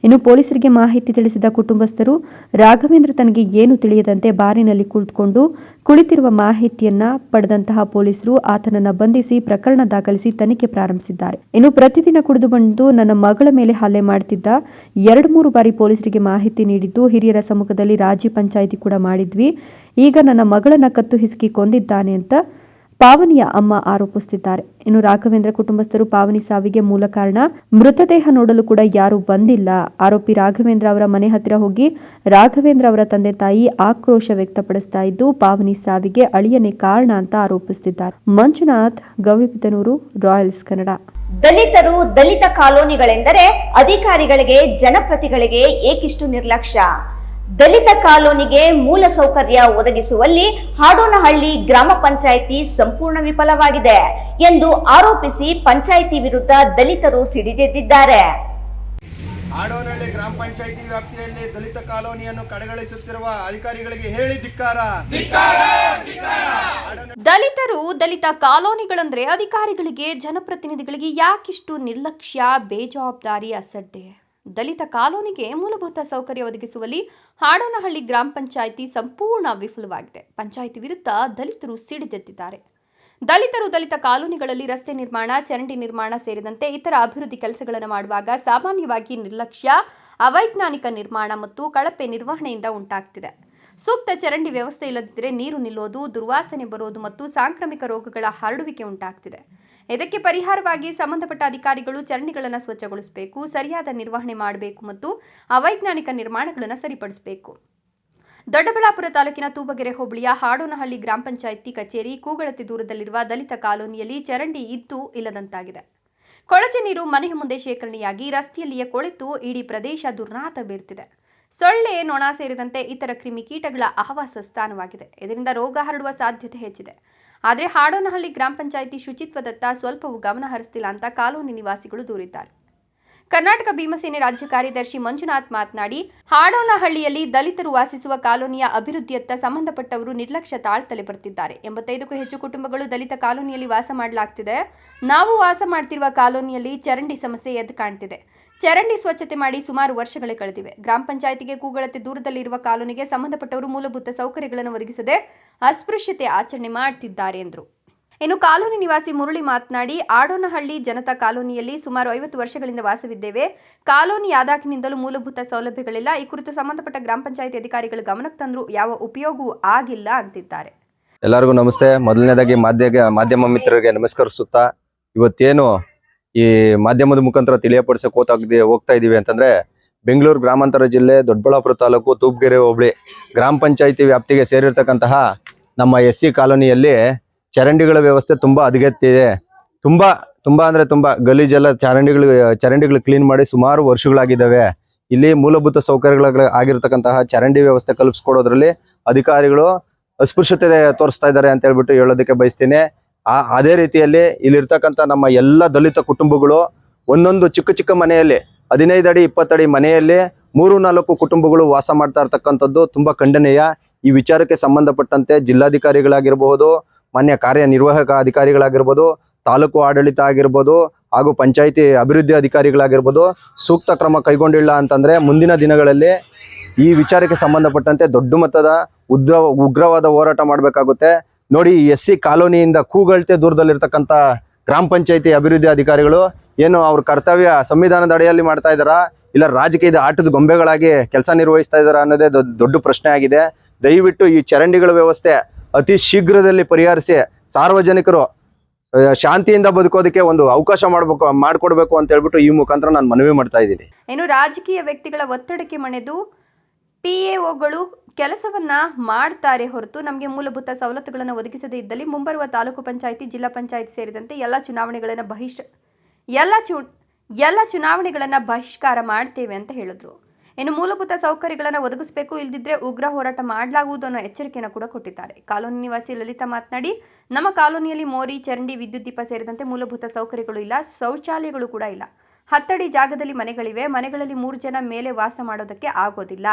ಇನ್ನು ಪೊಲೀಸರಿಗೆ ಮಾಹಿತಿ ತಿಳಿಸಿದ ಕುಟುಂಬಸ್ಥರು ರಾಘವೇಂದ್ರ ತನಗೆ ಏನು ತಿಳಿಯದಂತೆ ಬಾರಿನಲ್ಲಿ ಕುಳಿತುಕೊಂಡು ಕುಳಿತಿರುವ ಮಾಹಿತಿಯನ್ನ ಪಡೆದಂತಹ ಪೊಲೀಸರು ಆತನನ್ನ ಬಂಧಿಸಿ ಪ್ರಕರಣ ದಾಖಲಿಸಿ ತನಿಖೆ ಪ್ರಾರಂಭಿಸಿದ್ದಾರೆ. ಇನ್ನು ಪ್ರತಿದಿನ ಕುಡಿದು ಬಂದು ನನ್ನ ಮಗಳ ಮೇಲೆ ಹಲ್ಲೆ ಮಾಡುತ್ತಿದ್ದ 2-3 ಬಾರಿ ಪೊಲೀಸರಿಗೆ ಮಾಹಿತಿ ನೀಡಿದ್ದು ಹಿರಿಯರ ಸಮ್ಮುಖದಲ್ಲಿ ರಾಜಿ ಪಂಚಾಯಿತಿ ಕೂಡ ಮಾಡಿದ್ವಿ. ಈಗ ನನ್ನ ಮಗಳನ್ನ ಕತ್ತು ಹಿಸುಕಿ ಕೊಂದಿದ್ದಾನೆ ಅಂತ ಪಾವನಿಯ ಅಮ್ಮ ಆರೋಪಿಸುತ್ತಿದ್ದಾರೆ. ಇನ್ನು ರಾಘವೇಂದ್ರ ಕುಟುಂಬಸ್ಥರು ಪಾವನಿ ಸಾವಿಗೆ ಮೂಲ ಕಾರಣ ಮೃತದೇಹ ನೋಡಲು ಕೂಡ ಯಾರೂ ಬಂದಿಲ್ಲ. ಆರೋಪಿ ರಾಘವೇಂದ್ರ ಅವರ ಮನೆ ಹತ್ತಿರ ಹೋಗಿ ರಾಘವೇಂದ್ರ ಅವರ ತಂದೆ ತಾಯಿ ಆಕ್ರೋಶ ವ್ಯಕ್ತಪಡಿಸ್ತಾ ಇದ್ದು ಪಾವನಿ ಸಾವಿಗೆ ಅಳಿಯನೇ ಕಾರಣ ಅಂತ ಆರೋಪಿಸುತ್ತಿದ್ದಾರೆ. ಮಂಜುನಾಥ್, ಗೌರಿಬಿದನೂರು, ರಾಯಲ್ಸ್ ಕನ್ನಡ. ದಲಿತರು, ದಲಿತ ಕಾಲೋನಿಗಳೆಂದರೆ ಅಧಿಕಾರಿಗಳಿಗೆ, ಜನಪ್ರತಿಗಳಿಗೆ ಏಕಿಷ್ಟು ನಿರ್ಲಕ್ಷ್ಯ? ದಲಿತ ಕಾಲೋನಿಗೆ ಮೂಲ ಸೌಕರ್ಯ ಒದಗಿಸುವಲ್ಲಿ ಹಾಡೋನಹಳ್ಳಿ ಗ್ರಾಮ ಪಂಚಾಯಿತಿ ಸಂಪೂರ್ಣ ವಿಫಲವಾಗಿದೆ ಎಂದು ಆರೋಪಿಸಿ ಪಂಚಾಯಿತಿ ವಿರುದ್ಧ ದಲಿತರು ಸಿಡಿದೆದ್ದಿದ್ದಾರೆ. ಹಾಡೋನಹಳ್ಳಿ ಗ್ರಾಮ ಪಂಚಾಯಿತಿ ವ್ಯಾಪ್ತಿಯಲ್ಲಿ ದಲಿತ ಕಾಲೋನಿಯನ್ನು ಕಡೆಗಣಿಸುತ್ತಿರುವ ಅಧಿಕಾರಿಗಳಿಗೆ ಹೇಳಿ ಧಿಕ್ಕಾರ. ದಲಿತರು, ದಲಿತ ಕಾಲೋನಿಗಳಂದ್ರೆ ಅಧಿಕಾರಿಗಳಿಗೆ, ಜನಪ್ರತಿನಿಧಿಗಳಿಗೆ ಯಾಕಿಷ್ಟು ನಿರ್ಲಕ್ಷ್ಯ, ಬೇಜವಾಬ್ದಾರಿ, ಅಸಡ್ಡೆ? ದಲಿತ ಕಾಲೋನಿಗೆ ಮೂಲಭೂತ ಸೌಕರ್ಯ ಒದಗಿಸುವಲ್ಲಿ ಹಾಡೋನಹಳ್ಳಿ ಗ್ರಾಮ ಪಂಚಾಯಿತಿ ಸಂಪೂರ್ಣ ವಿಫಲವಾಗಿದೆ. ಪಂಚಾಯಿತಿ ವಿರುದ್ಧ ದಲಿತರು ಸಿಡಿದೆದ್ದಿದ್ದಾರೆ. ದಲಿತರು ದಲಿತ ಕಾಲೋನಿಗಳಲ್ಲಿ ರಸ್ತೆ ನಿರ್ಮಾಣ, ಚರಂಡಿ ನಿರ್ಮಾಣ ಸೇರಿದಂತೆ ಇತರ ಅಭಿವೃದ್ಧಿ ಕೆಲಸಗಳನ್ನು ಮಾಡುವಾಗ ಸಾಮಾನ್ಯವಾಗಿ ನಿರ್ಲಕ್ಷ್ಯ, ಅವೈಜ್ಞಾನಿಕ ನಿರ್ಮಾಣ ಮತ್ತು ಕಳಪೆ ನಿರ್ವಹಣೆಯಿಂದ ಉಂಟಾಗ್ತಿದೆ. ಸೂಕ್ತ ಚರಂಡಿ ವ್ಯವಸ್ಥೆ ಇಲ್ಲದಿದ್ದರೆ ನೀರು ನಿಲ್ಲೋದು, ದುರ್ವಾಸನೆ ಬರೋದು ಮತ್ತು ಸಾಂಕ್ರಾಮಿಕ ರೋಗಗಳ ಹರಡುವಿಕೆ ಉಂಟಾಗ್ತಿದೆ. ಇದಕ್ಕೆ ಪರಿಹಾರವಾಗಿ ಸಂಬಂಧಪಟ್ಟ ಅಧಿಕಾರಿಗಳು ಚರಂಡಿಗಳನ್ನು ಸ್ವಚ್ಛಗೊಳಿಸಬೇಕು, ಸರಿಯಾದ ನಿರ್ವಹಣೆ ಮಾಡಬೇಕು ಮತ್ತು ಅವೈಜ್ಞಾನಿಕ ನಿರ್ಮಾಣಗಳನ್ನು ಸರಿಪಡಿಸಬೇಕು. ದೊಡ್ಡಬಳ್ಳಾಪುರ ತಾಲೂಕಿನ ತೂಬಗೆರೆ ಹೋಬಳಿಯ ಹಾಡೋನಹಳ್ಳಿ ಗ್ರಾಮ ಪಂಚಾಯಿತಿ ಕಚೇರಿ ಕೂಗಳತೆ ದೂರದಲ್ಲಿರುವ ದಲಿತ ಕಾಲೋನಿಯಲ್ಲಿ ಚರಂಡಿ ಇದ್ದು ಇಲ್ಲದಂತಾಗಿದೆ. ಕೊಳಚೆ ನೀರು ಮನೆಯ ಮುಂದೆ ಶೇಖರಣೆಯಾಗಿ ರಸ್ತೆಯಲ್ಲಿಯೇ ಕೊಳೆತು ಇಡೀ ಪ್ರದೇಶ ದುರ್ನಾತ ಬೀರುತ್ತಿದೆ. ಸೊಳ್ಳೆ, ನೊಣ ಸೇರಿದಂತೆ ಇತರ ಕ್ರಿಮಿಕೀಟಗಳ ಆವಾಸ ಸ್ಥಾನವಾಗಿದೆ. ಇದರಿಂದ ರೋಗ ಹರಡುವ ಸಾಧ್ಯತೆ ಹೆಚ್ಚಿದೆ. ಆದರೆ ಹಾಡೋನಹಳ್ಳಿ ಗ್ರಾಮ ಪಂಚಾಯಿತಿ ಶುಚಿತ್ವದತ್ತ ಸ್ವಲ್ಪವೂ ಗಮನ ಹರಿಸ್ತಿಲ್ಲ ಅಂತ ಕಾಲೋನಿ ನಿವಾಸಿಗಳು ದೂರಿದ್ದಾರೆ. ಕರ್ನಾಟಕ ಭೀಮಸೇನೆ ರಾಜ್ಯ ಕಾರ್ಯದರ್ಶಿ ಮಂಜುನಾಥ್ ಮಾತನಾಡಿ, ಹಾಡೋನಹಳ್ಳಿಯಲ್ಲಿ ದಲಿತರು ವಾಸಿಸುವ ಕಾಲೋನಿಯ ಅಭಿವೃದ್ಧಿಯತ್ತ ಸಂಬಂಧಪಟ್ಟವರು ನಿರ್ಲಕ್ಷ್ಯ ತಾಳ್ತಲೇ ಬರುತ್ತಿದ್ದಾರೆ. 85ಕ್ಕೂ ಹೆಚ್ಚು ಕುಟುಂಬಗಳು ದಲಿತ ಕಾಲೋನಿಯಲ್ಲಿ ವಾಸ ಮಾಡಲಾಗ್ತಿದೆ. ನಾವು ವಾಸ ಮಾಡ್ತಿರುವ ಕಾಲೋನಿಯಲ್ಲಿ ಚರಂಡಿ ಸಮಸ್ಯೆ ಎದ್ದು ಕಾಣ್ತಿದೆ. ಚರಂಡಿ ಸ್ವಚ್ಛತೆ ಮಾಡಿ ಸುಮಾರು ವರ್ಷಗಳೇ ಕಳೆದಿವೆ. ಗ್ರಾಮ ಪಂಚಾಯಿತಿಗೆ ಕೂಗಳತೆ ದೂರದಲ್ಲಿರುವ ಕಾಲೋನಿಗೆ ಸಂಬಂಧಪಟ್ಟವರು ಮೂಲಭೂತ ಸೌಕರ್ಯಗಳನ್ನು ಒದಗಿಸದೆ ಅಸ್ಪೃಶ್ಯತೆ ಆಚರಣೆ ಮಾಡ್ತಿದ್ದಾರೆ ಎಂದರು. ಇನ್ನು ಕಾಲೋನಿ ನಿವಾಸಿ ಮುರಳಿ ಮಾತನಾಡಿ, ಆಡೋನಹಳ್ಳಿ ಜನತಾ ಕಾಲೋನಿಯಲ್ಲಿ ಸುಮಾರು 50 ವರ್ಷಗಳಿಂದ ವಾಸವಿದ್ದೇವೆ. ಕಾಲೋನಿ ಆದಾಗಿನಿಂದಲೂ ಮೂಲಭೂತ ಸೌಲಭ್ಯಗಳಿಲ್ಲ. ಈ ಕುರಿತು ಸಂಬಂಧಪಟ್ಟ ಗ್ರಾಮ ಪಂಚಾಯಿತಿ ಅಧಿಕಾರಿಗಳ ಗಮನಕ್ಕೆ ತಂದರೂ ಯಾವ ಉಪಯೋಗವೂ ಆಗಿಲ್ಲ ಅಂತಿದ್ದಾರೆ. ಎಲ್ಲರಿಗೂ ನಮಸ್ತೆ. ಮೊದಲನೇದಾಗಿ ಮಾಧ್ಯಮ ಮಿತ್ರರಿಗೆ ನಮಸ್ಕರಿಸುತ್ತಾ, ಇವತ್ತೇನು ಈ ಮಾಧ್ಯಮದ ಮುಖಾಂತರ ತಿಳಿಯಪಡಿಸಕ್ಕೆ ಹೋಗ್ತಾ ಇದೀವಿ ಅಂತಂದ್ರೆ, ಬೆಂಗಳೂರು ಗ್ರಾಮಾಂತರ ಜಿಲ್ಲೆ ದೊಡ್ಡಬಳ್ಳಾಪುರ ತಾಲೂಕು ತೂಪ್ಗೆರೆ ಹೋಬಳಿ ಗ್ರಾಮ ಪಂಚಾಯಿತಿ ವ್ಯಾಪ್ತಿಗೆ ಸೇರಿರ್ತಕ್ಕಂತಹ ನಮ್ಮ SC ಕಾಲೋನಿಯಲ್ಲಿ ಚರಂಡಿಗಳ ವ್ಯವಸ್ಥೆ ತುಂಬಾ ಹದಗೆಟ್ಟಿದೆ. ತುಂಬಾ ಅಂದ್ರೆ ತುಂಬಾ ಗಲೀಜೆಲ್ಲ ಚರಂಡಿಗಳು ಕ್ಲೀನ್ ಮಾಡಿ ಸುಮಾರು ವರ್ಷಗಳಾಗಿದ್ದಾವೆ. ಇಲ್ಲಿ ಮೂಲಭೂತ ಸೌಕರ್ಯಗಳ ಆಗಿರ್ತಕ್ಕಂತಹ ಚರಂಡಿ ವ್ಯವಸ್ಥೆ ಕಲ್ಪಿಸ್ಕೊಡೋದ್ರಲ್ಲಿ ಅಧಿಕಾರಿಗಳು ಅಸ್ಪೃಶ್ಯತೆ ತೋರಿಸ್ತಾ ಇದ್ದಾರೆ ಅಂತ ಹೇಳ್ಬಿಟ್ಟು ಹೇಳೋದಕ್ಕೆ ಬಯಸ್ತೀನಿ. ಅದೇ ರೀತಿಯಲ್ಲಿ ಇಲ್ಲಿರ್ತಕ್ಕಂಥ ನಮ್ಮ ಎಲ್ಲ ದಲಿತ ಕುಟುಂಬಗಳು ಒಂದೊಂದು ಚಿಕ್ಕ ಮನೆಯಲ್ಲಿ 15 ಅಡಿ 20 ಅಡಿ ಮನೆಯಲ್ಲಿ 3-4 ಕುಟುಂಬಗಳು ವಾಸ ಮಾಡ್ತಾ ಇರ್ತಕ್ಕಂಥದ್ದು ತುಂಬಾ ಖಂಡನೀಯ. ಈ ವಿಚಾರಕ್ಕೆ ಸಂಬಂಧಪಟ್ಟಂತೆ ಜಿಲ್ಲಾಧಿಕಾರಿಗಳಾಗಿರಬಹುದು, ಮಾನ್ಯ ಕಾರ್ಯನಿರ್ವಾಹಕ ಅಧಿಕಾರಿಗಳಾಗಿರ್ಬೋದು, ತಾಲೂಕು ಆಡಳಿತ ಆಗಿರ್ಬೋದು, ಹಾಗೂ ಪಂಚಾಯಿತಿ ಅಭಿವೃದ್ಧಿ ಅಧಿಕಾರಿಗಳಾಗಿರ್ಬೋದು ಸೂಕ್ತ ಕ್ರಮ ಕೈಗೊಂಡಿಲ್ಲ ಅಂತಂದ್ರೆ ಮುಂದಿನ ದಿನಗಳಲ್ಲಿ ಈ ವಿಚಾರಕ್ಕೆ ಸಂಬಂಧಪಟ್ಟಂತೆ ದೊಡ್ಡ ಮಟ್ಟದ ಉಗ್ರವಾದ ಹೋರಾಟ ಮಾಡಬೇಕಾಗುತ್ತೆ. ನೋಡಿ, ಈ SC ಕಾಲೋನಿಯಿಂದ ಕೂಗಳತೆ ದೂರದಲ್ಲಿರ್ತಕ್ಕಂಥ ಗ್ರಾಮ ಪಂಚಾಯಿತಿ ಅಭಿವೃದ್ಧಿ ಅಧಿಕಾರಿಗಳು ಏನು ಅವ್ರ ಕರ್ತವ್ಯ ಸಂವಿಧಾನದ ಅಡಿಯಲ್ಲಿ ಮಾಡ್ತಾ ಇದ್ದಾರಾ, ಇಲ್ಲ ರಾಜಕೀಯದ ಆಟದ ಗೊಂಬೆಗಳಾಗಿ ಕೆಲಸ ನಿರ್ವಹಿಸ್ತಾ ಇದ್ದಾರಾ ಅನ್ನೋದೇ ದೊಡ್ಡ ಪ್ರಶ್ನೆ ಆಗಿದೆ. ದಯವಿಟ್ಟು ಈ ಚರಂಡಿಗಳ ವ್ಯವಸ್ಥೆ ಅತಿ ಶೀಘ್ರದಲ್ಲಿ ಪರಿಹರಿಸಿ ಸಾರ್ವಜನಿಕರು ಶಾಂತಿಯಿಂದ ಬದುಕೋದಕ್ಕೆ ಒಂದು ಅವಕಾಶ ಮಾಡಿಕೊಡ್ಬೇಕು ಅಂತ ಹೇಳ್ಬಿಟ್ಟು ಈ ಮುಖಾಂತರ ನಾನು ಮನವಿ ಮಾಡ್ತಾ ಇದ್ದೀನಿ. ಇನ್ನು ರಾಜಕೀಯ ವ್ಯಕ್ತಿಗಳ ಒತ್ತಡಕ್ಕೆ ಮಣಿದು PAOಗಳು ಕೆಲಸವನ್ನ ಮಾಡ್ತಾರೆ ಹೊರತು ನಮಗೆ ಮೂಲಭೂತ ಸವಲತ್ತುಗಳನ್ನು ಒದಗಿಸದೇ ಇದ್ದಲ್ಲಿ ಮುಂಬರುವ ತಾಲೂಕು ಪಂಚಾಯಿತಿ, ಜಿಲ್ಲಾ ಪಂಚಾಯಿತಿ ಸೇರಿದಂತೆ ಎಲ್ಲ ಚುನಾವಣೆಗಳನ್ನು ಬಹಿಷ್ಕಾರ ಮಾಡ್ತೇವೆ ಅಂತ ಹೇಳಿದ್ರು. ಇನ್ನು ಮೂಲಭೂತ ಸೌಕರ್ಯಗಳನ್ನು ಒದಗಿಸಬೇಕು, ಇಲ್ಲದಿದ್ದರೆ ಉಗ್ರ ಹೋರಾಟ ಮಾಡಲಾಗುವುದು ಅನ್ನೋ ಎಚ್ಚರಿಕೆಯನ್ನು ಕೂಡ ಕೊಟ್ಟಿದ್ದಾರೆ. ಕಾಲೋನಿ ನಿವಾಸಿ ಲಲಿತಾ ಮಾತನಾಡಿ, ನಮ್ಮ ಕಾಲೋನಿಯಲ್ಲಿ ಮೋರಿ, ಚರಂಡಿ, ವಿದ್ಯುತ್ ದೀಪ ಸೇರಿದಂತೆ ಮೂಲಭೂತ ಸೌಕರ್ಯಗಳು ಇಲ್ಲ. ಶೌಚಾಲಯಗಳು ಕೂಡ ಇಲ್ಲ. 10 ಅಡಿ ಜಾಗದಲ್ಲಿ ಮನೆಗಳಿವೆ. ಮನೆಗಳಲ್ಲಿ 3 ಜನ ಮೇಲೆ ವಾಸ ಮಾಡೋದಕ್ಕೆ ಆಗೋದಿಲ್ಲ.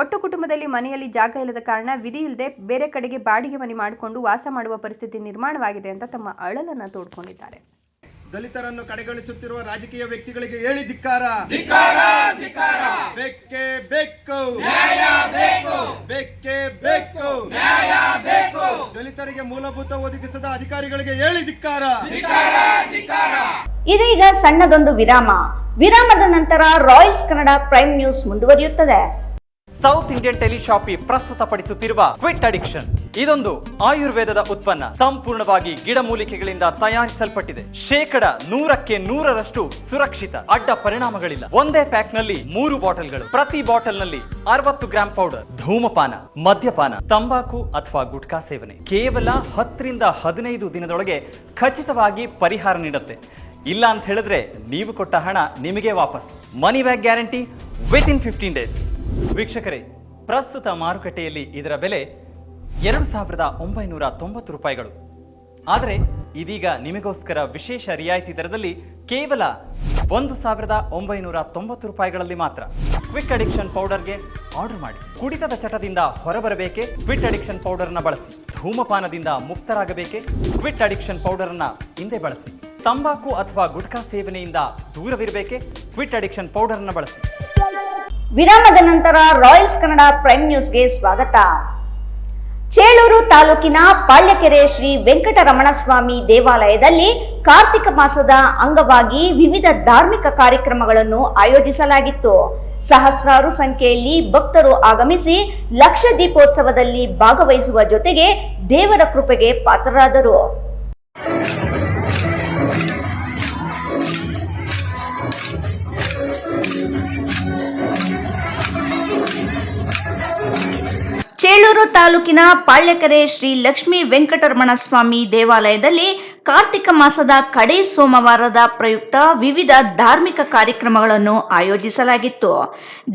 ಒಟ್ಟು ಕುಟುಂಬದಲ್ಲಿ ಮನೆಯಲ್ಲಿ ಜಾಗ ಇಲ್ಲದ ಕಾರಣ ವಿಧಿ ಇಲ್ಲದೆ ಬೇರೆ ಕಡೆಗೆ ಬಾಡಿಗೆ ಮನೆ ಮಾಡಿಕೊಂಡು ವಾಸ ಮಾಡುವ ಪರಿಸ್ಥಿತಿ ನಿರ್ಮಾಣವಾಗಿದೆ ಅಂತ ತಮ್ಮ ಅಳಲನ್ನು ತೋಡ್ಕೊಂಡಿದ್ದಾರೆ. ದಲಿತರನ್ನು ಕಡೆಗಣಿಸುತ್ತಿರುವ ರಾಜಕೀಯ ವ್ಯಕ್ತಿಗಳಿಗೆ ಹೇಳಿ ಧಿಕ್ಕಾರ. ಬೇಕೇ ಬೇಕು ದಲಿತರಿಗೆ ಮೂಲಭೂತ ಒದಗಿಸದ ಅಧಿಕಾರಿಗಳಿಗೆ ಹೇಳಿ ಧಿಕ್ಕಾರ. ಇದೀಗ ಸಣ್ಣದೊಂದು ವಿರಾಮದ ನಂತರ ರಾಯಲ್ಸ್ ಕನ್ನಡ ಪ್ರೈಮ್ ನ್ಯೂಸ್ ಮುಂದುವರಿಯುತ್ತದೆ. ಸೌತ್ ಇಂಡಿಯನ್ ಟೆಲಿಶಾಪಿ ಪ್ರಸ್ತುತಪಡಿಸುತ್ತಿರುವ ಕ್ವಿಟ್ ಅಡಿಕ್ಷನ್ ಇದೊಂದು ಆಯುರ್ವೇದದ ಉತ್ಪನ್ನ. ಸಂಪೂರ್ಣವಾಗಿ ಗಿಡಮೂಲಿಕೆಗಳಿಂದ ತಯಾರಿಸಲ್ಪಟ್ಟಿದೆ. 100% ಸುರಕ್ಷಿತ. ಅಡ್ಡ ಪರಿಣಾಮಗಳಿಲ್ಲ. ಒಂದೇ ಪ್ಯಾಕ್ ನಲ್ಲಿ 3 ಬಾಟಲ್ಗಳು. ಪ್ರತಿ ಬಾಟಲ್ ನಲ್ಲಿ 60 ಗ್ರಾಂ ಪೌಡರ್. ಧೂಮಪಾನ, ಮದ್ಯಪಾನ, ತಂಬಾಕು ಅಥವಾ ಗುಟ್ಕಾ ಸೇವನೆ ಕೇವಲ 10 ರಿಂದ 15 ದಿನದೊಳಗೆ ಖಚಿತವಾಗಿ ಪರಿಹಾರ ನೀಡುತ್ತೆ. ಇಲ್ಲ ಅಂತ ಹೇಳಿದ್ರೆ ನೀವು ಕೊಟ್ಟ ಹಣ ನಿಮಗೆ ವಾಪಸ್. Money back guarantee within 15 days. ವೀಕ್ಷಕರೇ, ಪ್ರಸ್ತುತ ಮಾರುಕಟ್ಟೆಯಲ್ಲಿ ಇದರ ಬೆಲೆ 2,990 ರೂಪಾಯಿಗಳು. ಆದರೆ ಇದೀಗ ನಿಮಗೋಸ್ಕರ ವಿಶೇಷ ರಿಯಾಯಿತಿ ದರದಲ್ಲಿ ಕೇವಲ 1,990 ರೂಪಾಯಿಗಳಲ್ಲಿ ಮಾತ್ರ. ಕ್ವಿಕ್ ಅಡಿಕ್ಷನ್ ಪೌಡರ್ಗೆ ಆರ್ಡರ್ ಮಾಡಿ. ಕುಡಿತದ ಚಟದಿಂದ ಹೊರಬರಬೇಕೆ? ಕ್ವಿಟ್ ಅಡಿಕ್ಷನ್ ಪೌಡರ್ನ ಬಳಸಿ. ಧೂಮಪಾನದಿಂದ ಮುಕ್ತರಾಗಬೇಕೆ? ಕ್ವಿಟ್ ಅಡಿಕ್ಷನ್ ಪೌಡರ್ನ ಹಿಂದೆ ಬಳಸಿ. ತಂಬಾಕು ಅಥವಾ ಗುಟ್ಕಾ ಸೇವನೆಯಿಂದ ದೂರವಿರಬೇಕೆ? ಕ್ವಿಟ್ ಅಡಿಕ್ಷನ್ ಪೌಡರ್ನ ಬಳಸಿ. ವಿರಾಮದ ನಂತರ ರಾಯಲ್ಸ್ ಕನ್ನಡ ಪ್ರೈಮ್ ನ್ಯೂಸ್ಗೆ ಸ್ವಾಗತ. ಚೇಳೂರು ತಾಲೂಕಿನ ಪಾಳ್ಯಕೆರೆ ಶ್ರೀ ವೆಂಕಟರಮಣ ಸ್ವಾಮಿ ದೇವಾಲಯದಲ್ಲಿ ಕಾರ್ತಿಕ ಮಾಸದ ಅಂಗವಾಗಿ ವಿವಿಧ ಧಾರ್ಮಿಕ ಕಾರ್ಯಕ್ರಮಗಳನ್ನು ಆಯೋಜಿಸಲಾಗಿತ್ತು. ಸಹಸ್ರಾರು ಸಂಖ್ಯೆಯಲ್ಲಿ ಭಕ್ತರು ಆಗಮಿಸಿ ಲಕ್ಷ ದೀಪೋತ್ಸವದಲ್ಲಿ ಭಾಗವಹಿಸುವ ಜೊತೆಗೆ ದೇವರ ಕೃಪೆಗೆ ಪಾತ್ರರಾದರು. ಚೇಳೂರು ತಾಲೂಕಿನ ಪಾಳ್ಯಕೆರೆ ಶ್ರೀ ಲಕ್ಷ್ಮೀ ವೆಂಕಟರಮಣ ಸ್ವಾಮಿ ದೇವಾಲಯದಲ್ಲಿ ಕಾರ್ತಿಕ ಮಾಸದ ಕಡೆ ಸೋಮವಾರದ ಪ್ರಯುಕ್ತ ವಿವಿಧ ಧಾರ್ಮಿಕ ಕಾರ್ಯಕ್ರಮಗಳನ್ನು ಆಯೋಜಿಸಲಾಗಿತ್ತು.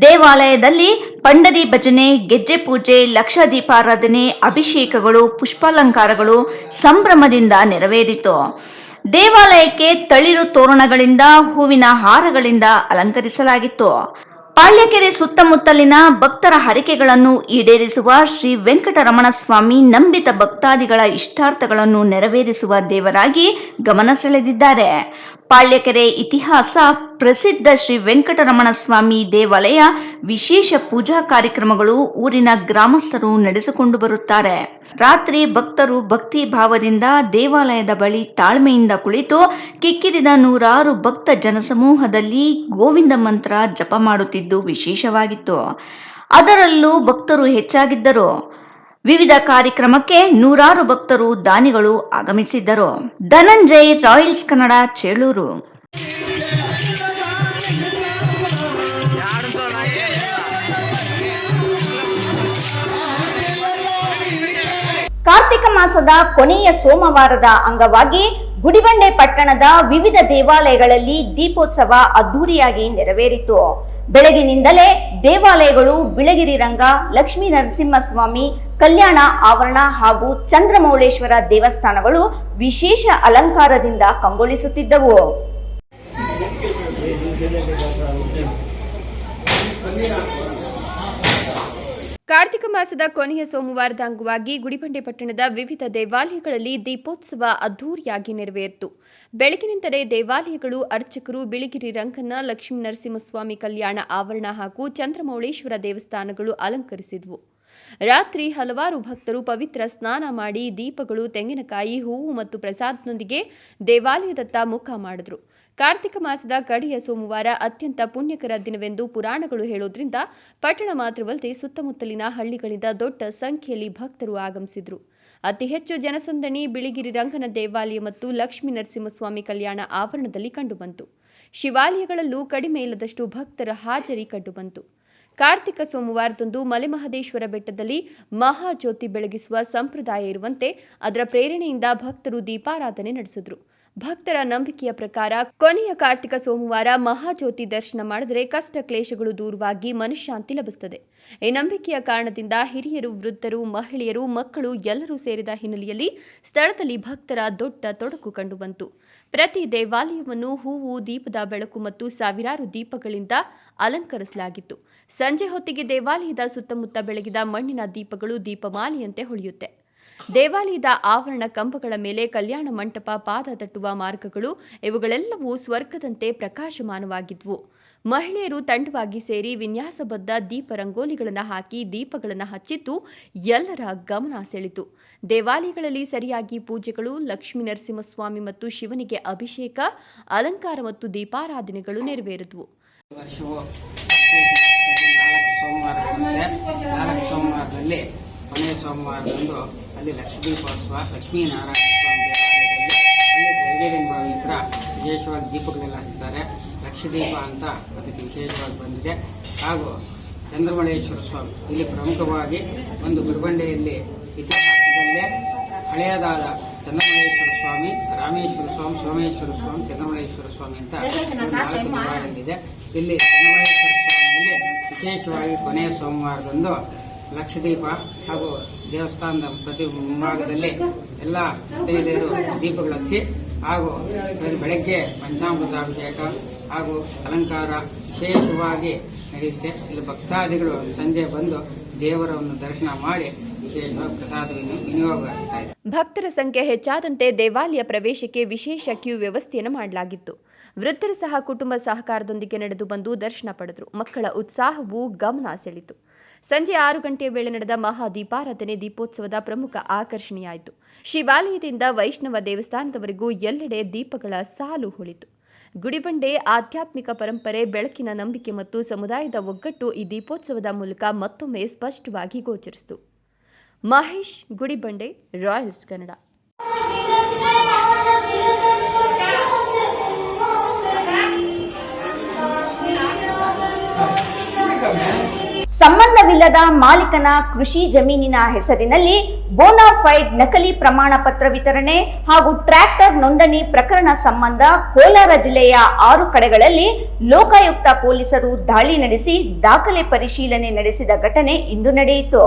ದೇವಾಲಯದಲ್ಲಿ ಪಂಡರಿ ಭಜನೆ, ಗೆಜ್ಜೆ ಪೂಜೆ, ಲಕ್ಷ ದೀಪಾರಾಧನೆ, ಅಭಿಷೇಕಗಳು, ಪುಷ್ಪಾಲಂಕಾರಗಳು ಸಂಭ್ರಮದಿಂದ ನೆರವೇರಿತು. ದೇವಾಲಯಕ್ಕೆ ತಳಿರು ತೋರಣಗಳಿಂದ ಹೂವಿನ ಹಾರಗಳಿಂದ ಅಲಂಕರಿಸಲಾಗಿತ್ತು. ಪಾಳ್ಯಕೆರೆ ಸುತ್ತಮುತ್ತಲಿನ ಭಕ್ತರ ಹರಕೆಗಳನ್ನು ಈಡೇರಿಸುವ ಶ್ರೀ ವೆಂಕಟರಮಣ ಸ್ವಾಮಿ ನಂಬಿತ ಭಕ್ತಾದಿಗಳ ಇಷ್ಟಾರ್ಥಗಳನ್ನು ನೆರವೇರಿಸುವ ದೇವರಾಗಿ ಗಮನ ಸೆಳೆದಿದ್ದಾರೆ. ಪಾಳ್ಯಕೆರೆ ಇತಿಹಾಸ ಪ್ರಸಿದ್ಧ ಶ್ರೀ ವೆಂಕಟರಮಣ ಸ್ವಾಮಿ ದೇವಾಲಯ ವಿಶೇಷ ಪೂಜಾ ಕಾರ್ಯಕ್ರಮಗಳು ಊರಿನ ಗ್ರಾಮಸ್ಥರು ನಡೆಸಿಕೊಂಡು ಬರುತ್ತಾರೆ. ರಾತ್ರಿ ಭಕ್ತರು ಭಕ್ತಿ ಭಾವದಿಂದ ದೇವಾಲಯದ ಬಳಿ ತಾಳ್ಮೆಯಿಂದ ಕುಳಿತು ಕಿಕ್ಕಿರಿದ ನೂರಾರು ಭಕ್ತ ಜನಸಮೂಹದಲ್ಲಿ ಗೋವಿಂದ ಮಂತ್ರ ಜಪ ಮಾಡುತ್ತಿದ್ದು ವಿಶೇಷವಾಗಿತ್ತು. ಅದರಲ್ಲೂ ಭಕ್ತರು ಹೆಚ್ಚಾಗಿದ್ದರು. ವಿವಿಧ ಕಾರ್ಯಕ್ರಮಕ್ಕೆ ನೂರಾರು ಭಕ್ತರು ದಾನಿಗಳು ಆಗಮಿಸಿದ್ದರು. ಧನಂಜಯ್, ರಾಯಲ್ಸ್ ಕನ್ನಡ, ಚೇಳೂರು. ಕಾರ್ತಿಕ ಮಾಸದ ಕೊನೆಯ ಸೋಮವಾರದ ಅಂಗವಾಗಿ ಗುಡಿಬಂಡೆ ಪಟ್ಟಣದ ವಿವಿಧ ದೇವಾಲಯಗಳಲ್ಲಿ ದೀಪೋತ್ಸವ ಅದ್ದೂರಿಯಾಗಿ ನೆರವೇರಿತು. ಬೆಳಗಿನಿಂದಲೇ ದೇವಾಲಯಗಳು ಬಿಳಗಿರಿ ರಂಗ, ಲಕ್ಷ್ಮೀ ನರಸಿಂಹಸ್ವಾಮಿ ಕಲ್ಯಾಣ ಆವರಣ ಹಾಗೂ ಚಂದ್ರಮೌಳೇಶ್ವರ ದೇವಸ್ಥಾನಗಳು ವಿಶೇಷ ಅಲಂಕಾರದಿಂದ ಕಂಗೊಳಿಸುತ್ತಿದ್ದವು. ಕಾರ್ತಿಕ ಮಾಸದ ಕೊನೆಯ ಸೋಮವಾರದ ಅಂಗವಾಗಿ ಗುಡಿಬಂಡೆ ಪಟ್ಟಣದ ವಿವಿಧ ದೇವಾಲಯಗಳಲ್ಲಿ ದೀಪೋತ್ಸವ ಅದ್ದೂರಿಯಾಗಿ ನೆರವೇರಿತು. ಬೆಳಗಿನಿಂದಲೇ ದೇವಾಲಯಗಳು ಅರ್ಚಕರು ಬಿಳಿಗಿರಿ ರಂಗನ, ಲಕ್ಷ್ಮೀ ನರಸಿಂಹಸ್ವಾಮಿ ಕಲ್ಯಾಣ ಆವರಣ ಹಾಗೂ ಚಂದ್ರಮೌಳೇಶ್ವರ ದೇವಸ್ಥಾನಗಳು ಅಲಂಕರಿಸಿದ್ವು. ರಾತ್ರಿ ಹಲವಾರು ಭಕ್ತರು ಪವಿತ್ರ ಸ್ನಾನ ಮಾಡಿ ದೀಪಗಳು, ತೆಂಗಿನಕಾಯಿ, ಹೂವು ಮತ್ತು ಪ್ರಸಾದದೊಂದಿಗೆ ದೇವಾಲಯದತ್ತ ಮುಖ ಮಾಡಿದ್ರು. ಕಾರ್ತಿಕ ಮಾಸದ ಕಡೆಯ ಸೋಮವಾರ ಅತ್ಯಂತ ಪುಣ್ಯಕರ ದಿನವೆಂದು ಪುರಾಣಗಳು ಹೇಳೋದ್ರಿಂದ ಪಟ್ಟಣ ಮಾತ್ರವಲ್ಲದೆ ಸುತ್ತಮುತ್ತಲಿನ ಹಳ್ಳಿಗಳಿಂದ ದೊಡ್ಡ ಸಂಖ್ಯೆಯಲ್ಲಿ ಭಕ್ತರು ಆಗಮಿಸಿದ್ರು. ಅತಿ ಹೆಚ್ಚು ಜನಸಂದಣಿ ಬಿಳಿಗಿರಿ ರಂಗನ ದೇವಾಲಯ ಮತ್ತು ಲಕ್ಷ್ಮೀ ನರಸಿಂಹಸ್ವಾಮಿ ಕಲ್ಯಾಣ ಆವರಣದಲ್ಲಿ ಕಂಡುಬಂತು. ಶಿವಾಲಯಗಳಲ್ಲೂ ಕಡಿಮೆ ಇಲ್ಲದಷ್ಟು ಭಕ್ತರ ಹಾಜರಿ ಕಂಡುಬಂತು. ಕಾರ್ತಿಕ ಸೋಮವಾರದಂದು ಮಲೆಮಹದೇಶ್ವರ ಬೆಟ್ಟದಲ್ಲಿ ಮಹಾಜ್ಯೋತಿ ಬೆಳಗಿಸುವ ಸಂಪ್ರದಾಯ ಇರುವಂತೆ ಅದರ ಪ್ರೇರಣೆಯಿಂದ ಭಕ್ತರು ದೀಪಾರಾಧನೆ ನಡೆಸಿದ್ರು. ಭಕ್ತರ ನಂಬಿಕೆಯ ಪ್ರಕಾರ ಕೊನೆಯ ಕಾರ್ತಿಕ ಸೋಮವಾರ ಮಹಾಜ್ಯೋತಿ ದರ್ಶನ ಮಾಡಿದರೆ ಕಷ್ಟ ಕ್ಲೇಶಗಳು ದೂರವಾಗಿ ಮನಃಶಾಂತಿ ಲಭಿಸುತ್ತದೆ. ಈ ನಂಬಿಕೆಯ ಕಾರಣದಿಂದ ಹಿರಿಯರು, ವೃದ್ಧರು, ಮಹಿಳೆಯರು, ಮಕ್ಕಳು ಎಲ್ಲರೂ ಸೇರಿದ ಹಿನ್ನೆಲೆಯಲ್ಲಿ ಸ್ಥಳದಲ್ಲಿ ಭಕ್ತರ ದೊಡ್ಡ ತೊಡಕು ಕಂಡುಬಂತು. ಪ್ರತಿ ದೇವಾಲಯವನ್ನು ಹೂವು, ದೀಪದ ಬೆಳಕು ಮತ್ತು ಸಾವಿರಾರು ದೀಪಗಳಿಂದ ಅಲಂಕರಿಸಲಾಗಿತ್ತು. ಸಂಜೆ ಹೊತ್ತಿಗೆ ದೇವಾಲಯದ ಸುತ್ತಮುತ್ತ ಬೆಳಗಿದ ಮಣ್ಣಿನ ದೀಪಗಳು ದೀಪಮಾಲೆಯಂತೆ ಹೊಳೆಯುತ್ತೆ. ದೇವಾಲಯದ ಆವರಣ ಕಂಬಗಳ ಮೇಲೆ ಕಲ್ಯಾಣ ಮಂಟಪ, ಪಾದ ತಟ್ಟುವ ಮಾರ್ಗಗಳು ಇವುಗಳೆಲ್ಲವೂ ಸ್ವರ್ಗದಂತೆ ಪ್ರಕಾಶಮಾನವಾಗಿದ್ವು. ಮಹಿಳೆಯರು ತಂಡವಾಗಿ ಸೇರಿ ವಿನ್ಯಾಸಬದ್ಧ ದೀಪ ರಂಗೋಲಿಗಳನ್ನು ಹಾಕಿ ದೀಪಗಳನ್ನು ಹಚ್ಚಿದ್ದು ಎಲ್ಲರ ಗಮನ ಸೆಳೆಯಿತು. ದೇವಾಲಯಗಳಲ್ಲಿ ಸರಿಯಾಗಿ ಪೂಜೆಗಳು, ಲಕ್ಷ್ಮೀ ನರಸಿಂಹಸ್ವಾಮಿ ಮತ್ತು ಶಿವನಿಗೆ ಅಭಿಷೇಕ, ಅಲಂಕಾರ ಮತ್ತು ದೀಪಾರಾಧನೆಗಳು ನೆರವೇರಿದವು. ಸೋಮವಾರದಲ್ಲಿ ಕೊನೆಯ ಸೋಮವಾರದಂದು ಅಲ್ಲಿ ಲಕ್ಷದೀಪೋತ್ಸವ ಲಕ್ಷ್ಮೀನಾರಾಯಣ ಸ್ವಾಮಿ ದೇವಾಲಯದಲ್ಲಿ ಅಲ್ಲಿ ಬೆಳಗ್ಗೆ ಹತ್ರ ವಿಶೇಷವಾಗಿ ದೀಪಗಳೆಲ್ಲ ಹಚ್ತಾರೆ. ಲಕ್ಷದೀಪ ಅಂತ ಅದಕ್ಕೆ ವಿಶೇಷವಾಗಿ ಬಂದಿದೆ. ಹಾಗೂ ಚಂದ್ರಮೌಳೇಶ್ವರ ಸ್ವಾಮಿ ಇಲ್ಲಿ ಪ್ರಮುಖವಾಗಿ ಒಂದು ಗುರುಬಂಡೆಯಲ್ಲಿ ಇತಿಹಾಸದಲ್ಲೇ ಹಳೆಯದಾದ ಚಂದ್ರಮೌಳೇಶ್ವರ ಸ್ವಾಮಿ, ರಾಮೇಶ್ವರ ಸ್ವಾಮಿ, ಸೋಮೇಶ್ವರ ಸ್ವಾಮಿ, ಚಂದ್ರಮೌಳೇಶ್ವರ ಸ್ವಾಮಿ ಅಂತ 4 ದೇವಾಲಯಗಳಿದೆ. ಇಲ್ಲಿ ಚಂದ್ರಮೌಳೇಶ್ವರ ಸ್ವಾಮಿಯಲ್ಲಿ ವಿಶೇಷವಾಗಿ ಕೊನೆಯ ಸೋಮವಾರದಂದು ಲಕ್ಷದೀಪ ಹಾಗೂ ದೇವಸ್ಥಾನದ ಪ್ರತಿ ಮುಂಭಾಗದಲ್ಲಿ ಎಲ್ಲ ದೇವರು ದೀಪಗಳು ಹಚ್ಚಿ ಹಾಗೂ ಬೆಳಗ್ಗೆ ಪಂಚಾಮೃತಾಭಿಷೇಕ ಹಾಗೂ ಅಲಂಕಾರ ವಿಶೇಷವಾಗಿ ನಡೆಯುತ್ತೆ. ಇಲ್ಲಿ ಭಕ್ತಾದಿಗಳು ಸಂಜೆ ಬಂದು ದೇವರನ್ನು ದರ್ಶನ ಮಾಡಿ ವಿಶೇಷವಾಗಿ ಪ್ರಸಾದ ವಿನಿಯೋಗ ಆಗ್ತಾ ಇದೆ. ಭಕ್ತರ ಸಂಖ್ಯೆ ಹೆಚ್ಚಾದಂತೆ ದೇವಾಲಯ ಪ್ರವೇಶಕ್ಕೆ ವಿಶೇಷ ಕ್ಯೂ ವ್ಯವಸ್ಥೆಯನ್ನು ಮಾಡಲಾಗಿತ್ತು. ವೃದ್ಧರು ಸಹ ಕುಟುಂಬ ಸಹಕಾರದೊಂದಿಗೆ ನಡೆದು ಬಂದು ದರ್ಶನ ಪಡೆದರು. ಮಕ್ಕಳ ಉತ್ಸಾಹವು ಗಮನ ಸೆಳೆಯಿತು. ಸಂಜೆ 6 ಗಂಟೆಯ ವೇಳೆ ನಡೆದ ಮಹಾದೀಪಾರಾಧನೆ ದೀಪೋತ್ಸವದ ಪ್ರಮುಖ ಆಕರ್ಷಣೆಯಾಯಿತು. ಶಿವಾಲಯದಿಂದ ವೈಷ್ಣವ ದೇವಸ್ಥಾನದವರೆಗೂ ಎಲ್ಲೆಡೆ ದೀಪಗಳ ಸಾಲು ಹೊಳಿತು. ಗುಡಿಬಂಡೆ ಆಧ್ಯಾತ್ಮಿಕ ಪರಂಪರೆ, ಬೆಳಕಿನ ನಂಬಿಕೆ ಮತ್ತು ಸಮುದಾಯದ ಒಗ್ಗಟ್ಟು ಈ ದೀಪೋತ್ಸವದ ಮೂಲಕ ಮತ್ತೊಮ್ಮೆ ಸ್ಪಷ್ಟವಾಗಿ ಗೋಚರಿಸಿತು. ಮಹೇಶ್, ಗುಡಿಬಂಡೆ, ರಾಯಲ್ಸ್ ಕನ್ನಡ. ಸಂಬಂಧವಿಲ್ಲದ ಮಾಲೀಕನ ಕೃಷಿ ಜಮೀನಿನ ಹೆಸರಿನಲ್ಲಿ ಬೋನಾಫೈಡ್ ನಕಲಿ ಪ್ರಮಾಣ ಪತ್ರ ವಿತರಣೆ ಹಾಗೂ ಟ್ರ್ಯಾಕ್ಟರ್ ನೋಂದಣಿ ಪ್ರಕರಣ ಸಂಬಂಧ ಕೋಲಾರ ಜಿಲ್ಲೆಯ 6 ಕಡೆಗಳಲ್ಲಿ ಲೋಕಾಯುಕ್ತ ಪೊಲೀಸರು ದಾಳಿ ನಡೆಸಿ ದಾಖಲೆ ಪರಿಶೀಲನೆ ನಡೆಸಿದ ಘಟನೆ ಇಂದು ನಡೆಯಿತು.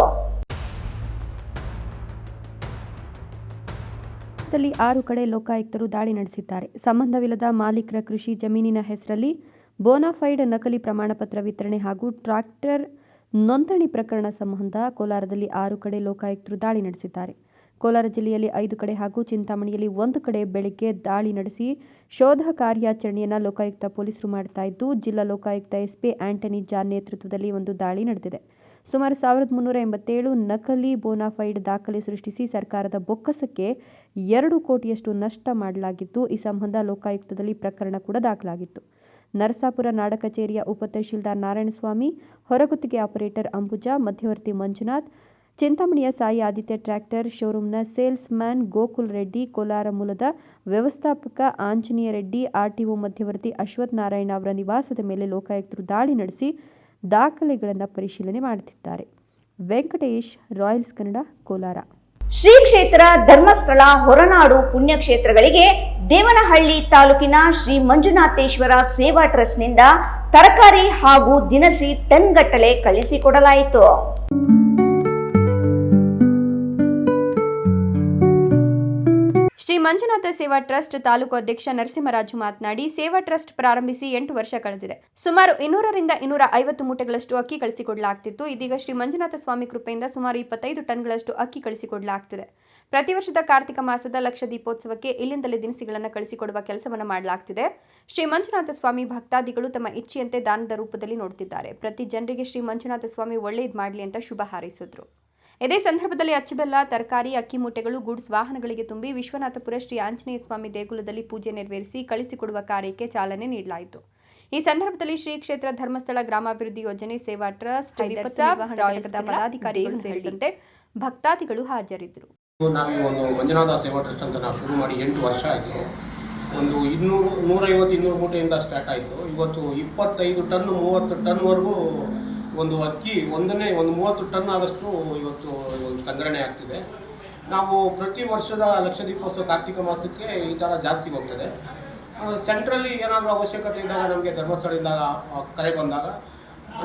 ರಾಜ್ಯದಲ್ಲಿ 6 ಕಡೆ ಲೋಕಾಯುಕ್ತರು ದಾಳಿ ನಡೆಸಿದ್ದಾರೆ. ಸಂಬಂಧವಿಲ್ಲದ ಮಾಲೀಕರ ಕೃಷಿ ಜಮೀನಿನ ಹೆಸರಲ್ಲಿ ಬೋನಾಫೈಡ್ ನಕಲಿ ಪ್ರಮಾಣಪತ್ರ ವಿತರಣೆ ಹಾಗೂ ಟ್ರಾಕ್ಟರ್ ನೋಂದಣಿ ಪ್ರಕರಣ ಸಂಬಂಧ ಕೋಲಾರದಲ್ಲಿ 6 ಕಡೆ ಲೋಕಾಯುಕ್ತರು ದಾಳಿ ನಡೆಸಿದ್ದಾರೆ. ಕೋಲಾರ ಜಿಲ್ಲೆಯಲ್ಲಿ 5 ಕಡೆ ಹಾಗೂ ಚಿಂತಾಮಣಿಯಲ್ಲಿ 1 ಕಡೆ ಬೆಳಗ್ಗೆ ದಾಳಿ ನಡೆಸಿ ಶೋಧ ಕಾರ್ಯಾಚರಣೆಯನ್ನು ಲೋಕಾಯುಕ್ತ ಪೊಲೀಸರು ಮಾಡ್ತಾ ಇದ್ದು, ಜಿಲ್ಲಾ ಲೋಕಾಯುಕ್ತ ಎಸ್ಪಿ ಆಂಟನಿ ಜಾನ್ ನೇತೃತ್ವದಲ್ಲಿ ಒಂದು ದಾಳಿ ನಡೆದಿದೆ. ಸುಮಾರು 1387 ನಕಲಿ ಬೋನಾಫೈಡ್ ದಾಖಲೆ ಸೃಷ್ಟಿಸಿ ಸರ್ಕಾರದ ಬೊಕ್ಕಸಕ್ಕೆ 2 ಕೋಟಿಯಷ್ಟು ನಷ್ಟ ಮಾಡಲಾಗಿದ್ದು, ಈ ಸಂಬಂಧ ಲೋಕಾಯುಕ್ತದಲ್ಲಿ ಪ್ರಕರಣ ಕೂಡ ದಾಖಲಾಗಿತ್ತು. ನರಸಾಪುರ ನಾಡ ಕಚೇರಿಯ ಉಪ ತಹಶೀಲ್ದಾರ್ ನಾರಾಯಣಸ್ವಾಮಿ, ಹೊರಗುತ್ತಿಗೆ ಆಪರೇಟರ್ ಅಂಬುಜಾ, ಮಧ್ಯವರ್ತಿ ಮಂಜುನಾಥ್, ಚಿಂತಾಮಣಿಯ ಸಾಯಿ ಆದಿತ್ಯ ಟ್ರ್ಯಾಕ್ಟರ್ ಶೋರೂಮ್ನ ಸೇಲ್ಸ್ ಮ್ಯಾನ್ ಗೋಕುಲ್ ರೆಡ್ಡಿ, ಕೋಲಾರ ಮೂಲದ ವ್ಯವಸ್ಥಾಪಕ ಆಂಜನೇಯ ರೆಡ್ಡಿ, ಆರ್ಟಿಒ ಮಧ್ಯವರ್ತಿ ಅಶ್ವಥ್ ನಾರಾಯಣ ಅವರ ನಿವಾಸದ ಮೇಲೆ ಲೋಕಾಯುಕ್ತರು ದಾಳಿ ನಡೆಸಿ ದಾಖಲೆಗಳನ್ನು ಪರಿಶೀಲನೆ ಮಾಡುತ್ತಿದ್ದಾರೆ. ವೆಂಕಟೇಶ್, ರಾಯಲ್ಸ್ ಕನ್ನಡ, ಕೋಲಾರ. ಶ್ರೀ ಕ್ಷೇತ್ರ ಧರ್ಮಸ್ಥಳ ಹೊರನಾಡು ಪುಣ್ಯಕ್ಷೇತ್ರಗಳಿಗೆ ದೇವನಹಳ್ಳಿ ತಾಲೂಕಿನ ಶ್ರೀ ಮಂಜುನಾಥೇಶ್ವರ ಸೇವಾ ಟ್ರಸ್ಟ್ನಿಂದ ತರಕಾರಿ ಹಾಗೂ ದಿನಸಿ ಟನ್ಗಟ್ಟಲೆ ಕಳಿಸಿಕೊಡಲಾಯಿತು. ಶ್ರೀ ಮಂಜುನಾಥ ಸೇವಾ ಟ್ರಸ್ಟ್ ತಾಲೂಕು ಅಧ್ಯಕ್ಷ ನರಸಿಂಹರಾಜು ಮಾತನಾಡಿ, ಸೇವಾ ಟ್ರಸ್ಟ್ ಪ್ರಾರಂಭಿಸಿ 8 ವರ್ಷ ಕಳೆದಿದೆ. ಸುಮಾರು 200ರಿಂದ 250 ಮೂಟೆಗಳಷ್ಟು ಅಕ್ಕಿ ಕಳಿಸಿಕೊಡಲಾಗ್ತಿತ್ತು. ಇದೀಗ ಶ್ರೀ ಮಂಜುನಾಥ ಸ್ವಾಮಿ ಕೃಪೆಯಿಂದ ಸುಮಾರು 25 ಟನ್ಗಳಷ್ಟು ಅಕ್ಕಿ ಕಳಿಸಿಕೊಡಲಾಗ್ತಿದೆ. ಪ್ರತಿ ವರ್ಷದ ಕಾರ್ತಿಕ ಮಾಸದ ಲಕ್ಷ ದೀಪೋತ್ಸವಕ್ಕೆ ಇಲ್ಲಿಂದಲೇ ದಿನಸಿಗಳನ್ನು ಕಳಿಸಿಕೊಡುವ ಕೆಲಸವನ್ನು ಮಾಡಲಾಗ್ತಿದೆ. ಶ್ರೀ ಮಂಜುನಾಥ ಸ್ವಾಮಿ ಭಕ್ತಾದಿಗಳು ತಮ್ಮ ಇಚ್ಛೆಯಂತೆ ದಾನದ ರೂಪದಲ್ಲಿ ನೋಡುತ್ತಿದ್ದಾರೆ. ಪ್ರತಿ ಜನರಿಗೆ ಶ್ರೀ ಮಂಜುನಾಥ ಸ್ವಾಮಿ ಒಳ್ಳೆಯದು ಮಾಡಲಿ ಅಂತ ಶುಭ ಹಾರೈಸಿದ್ರು. ಇದೇ ಸಂದರ್ಭದಲ್ಲಿ ಅಚ್ಚಬೆಲ್ಲ, ತರಕಾರಿ, ಅಕ್ಕಿ ಮೂಟೆಗಳು ಗೂಡ್ಸ್ ವಾಹನಗಳಿಗೆ ತುಂಬಿ ವಿಶ್ವನಾಥಪುರ ಶ್ರೀ ಆಂಜನೇಯ ಸ್ವಾಮಿ ದೇಗುಲದಲ್ಲಿ ಪೂಜೆ ನೆರವೇರಿಸಿ ಕಳಿಸಿಕೊಡುವ ಕಾರ್ಯಕ್ಕೆ ಚಾಲನೆ ನೀಡಲಾಯಿತು. ಈ ಸಂದರ್ಭದಲ್ಲಿ ಶ್ರೀ ಕ್ಷೇತ್ರ ಧರ್ಮಸ್ಥಳ ಗ್ರಾಮಾಭಿವೃದ್ಧಿ ಯೋಜನೆ, ಸೇವಾ ಟ್ರಸ್ಟ್, ಪದಾಧಿಕಾರಿಗಳು ಸೇರಿದಂತೆ ಭಕ್ತಾದಿಗಳು ಹಾಜರಿದ್ದರು. ನಾವು ಈ ಒಂದು ಮಂಜುನಾಥ ಸೇವಾ ಟ್ರಸ್ಟ್ ಅಂತ ನಾವು ಶುರು ಮಾಡಿ 8 ವರ್ಷ ಆಯಿತು. ಒಂದು 150-200 ಮೂಟೆಯಿಂದ ಸ್ಟಾರ್ಟ್ ಆಯಿತು. ಇವತ್ತು 25 ಟನ್ 30 ಟನ್ವರೆಗೂ ಒಂದು ಅಕ್ಕಿ ಒಂದು 30 ಟನ್ ಆಗೋಷ್ಟು ಇವತ್ತು ಸಂಗ್ರಹಣೆ ಆಗ್ತಿದೆ. ನಾವು ಪ್ರತಿ ವರ್ಷದ ಲಕ್ಷ ದೀಪೋತ್ಸವ ಕಾರ್ತಿಕ ಮಾಸಕ್ಕೆ ಈ ಥರ ಜಾಸ್ತಿ ಹೋಗ್ತದೆ. ಸೆಂಟ್ರಲ್ಲಿ ಏನಾದರೂ ಅವಶ್ಯಕತೆ ಇದ್ದಾಗ ನಮಗೆ ಧರ್ಮಸ್ಥಳದಿಂದ ಕರೆ ಬಂದಾಗ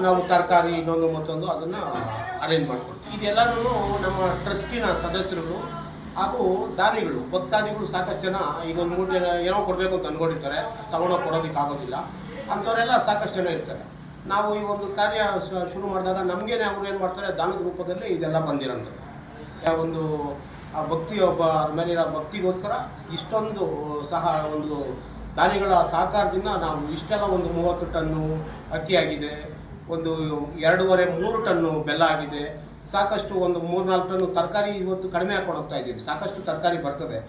ನಾವು ತರಕಾರಿ ಇನ್ನೊಂದು ಮತ್ತೊಂದು ಅದನ್ನು ಅರೇಂಜ್ ಮಾಡ್ಕೊಡ್ತೀವಿ. ಇದೆಲ್ಲರೂ ನಮ್ಮ ಟ್ರಸ್ಟಿನ ಸದಸ್ಯರು ಹಾಗೂ ದಾನಿಗಳು, ಭಕ್ತಾದಿಗಳು ಸಾಕಷ್ಟು ಜನ ಈಗ ಒಂದು ಮೂಟೆ ಏನೋ ಕೊಡಬೇಕು ಅಂತ ಅಂದ್ಕೊಂಡಿರ್ತಾರೆ, ತಗೊಂಡೋಗಿ ಕೊಡೋದಕ್ಕಾಗೋದಿಲ್ಲ. ಅಂಥವರೆಲ್ಲ ಸಾಕಷ್ಟು ಜನ ಇರ್ತಾರೆ. ನಾವು ಈ ಒಂದು ಕಾರ್ಯ ಶುರು ಮಾಡಿದಾಗ ನಮಗೇನೆ ಅವರು ಏನು ಮಾಡ್ತಾರೆ, ದಾನದ ರೂಪದಲ್ಲಿ ಇದೆಲ್ಲ ಬಂದಿರೋಂಥದ್ದು. ಒಂದು ಆ ಭಕ್ತಿ ಮೇಲಿರೋ ಭಕ್ತಿಗೋಸ್ಕರ ಇಷ್ಟೊಂದು ಸಹ ಒಂದು ದಾನಿಗಳ ಸಹಕಾರದಿಂದ ನಾವು ಇಷ್ಟೆಲ್ಲ ಒಂದು 30 ಟನ್ನು ಅಕ್ಕಿ ಆಗಿದೆ, ಒಂದು 2.5-3 ಟನ್ನು ಬೆಲ್ಲ ಆಗಿದೆ, ಸಾಕಷ್ಟು ಒಂದು 3-4 ಟನ್ನು ತರಕಾರಿ ಇವತ್ತು ಕಡಿಮೆ ಹಾಕೊಂಡು ಹೋಗ್ತಾ ಇದ್ದೀವಿ. ಸಾಕಷ್ಟು ತರಕಾರಿ ಬರ್ತದೆ.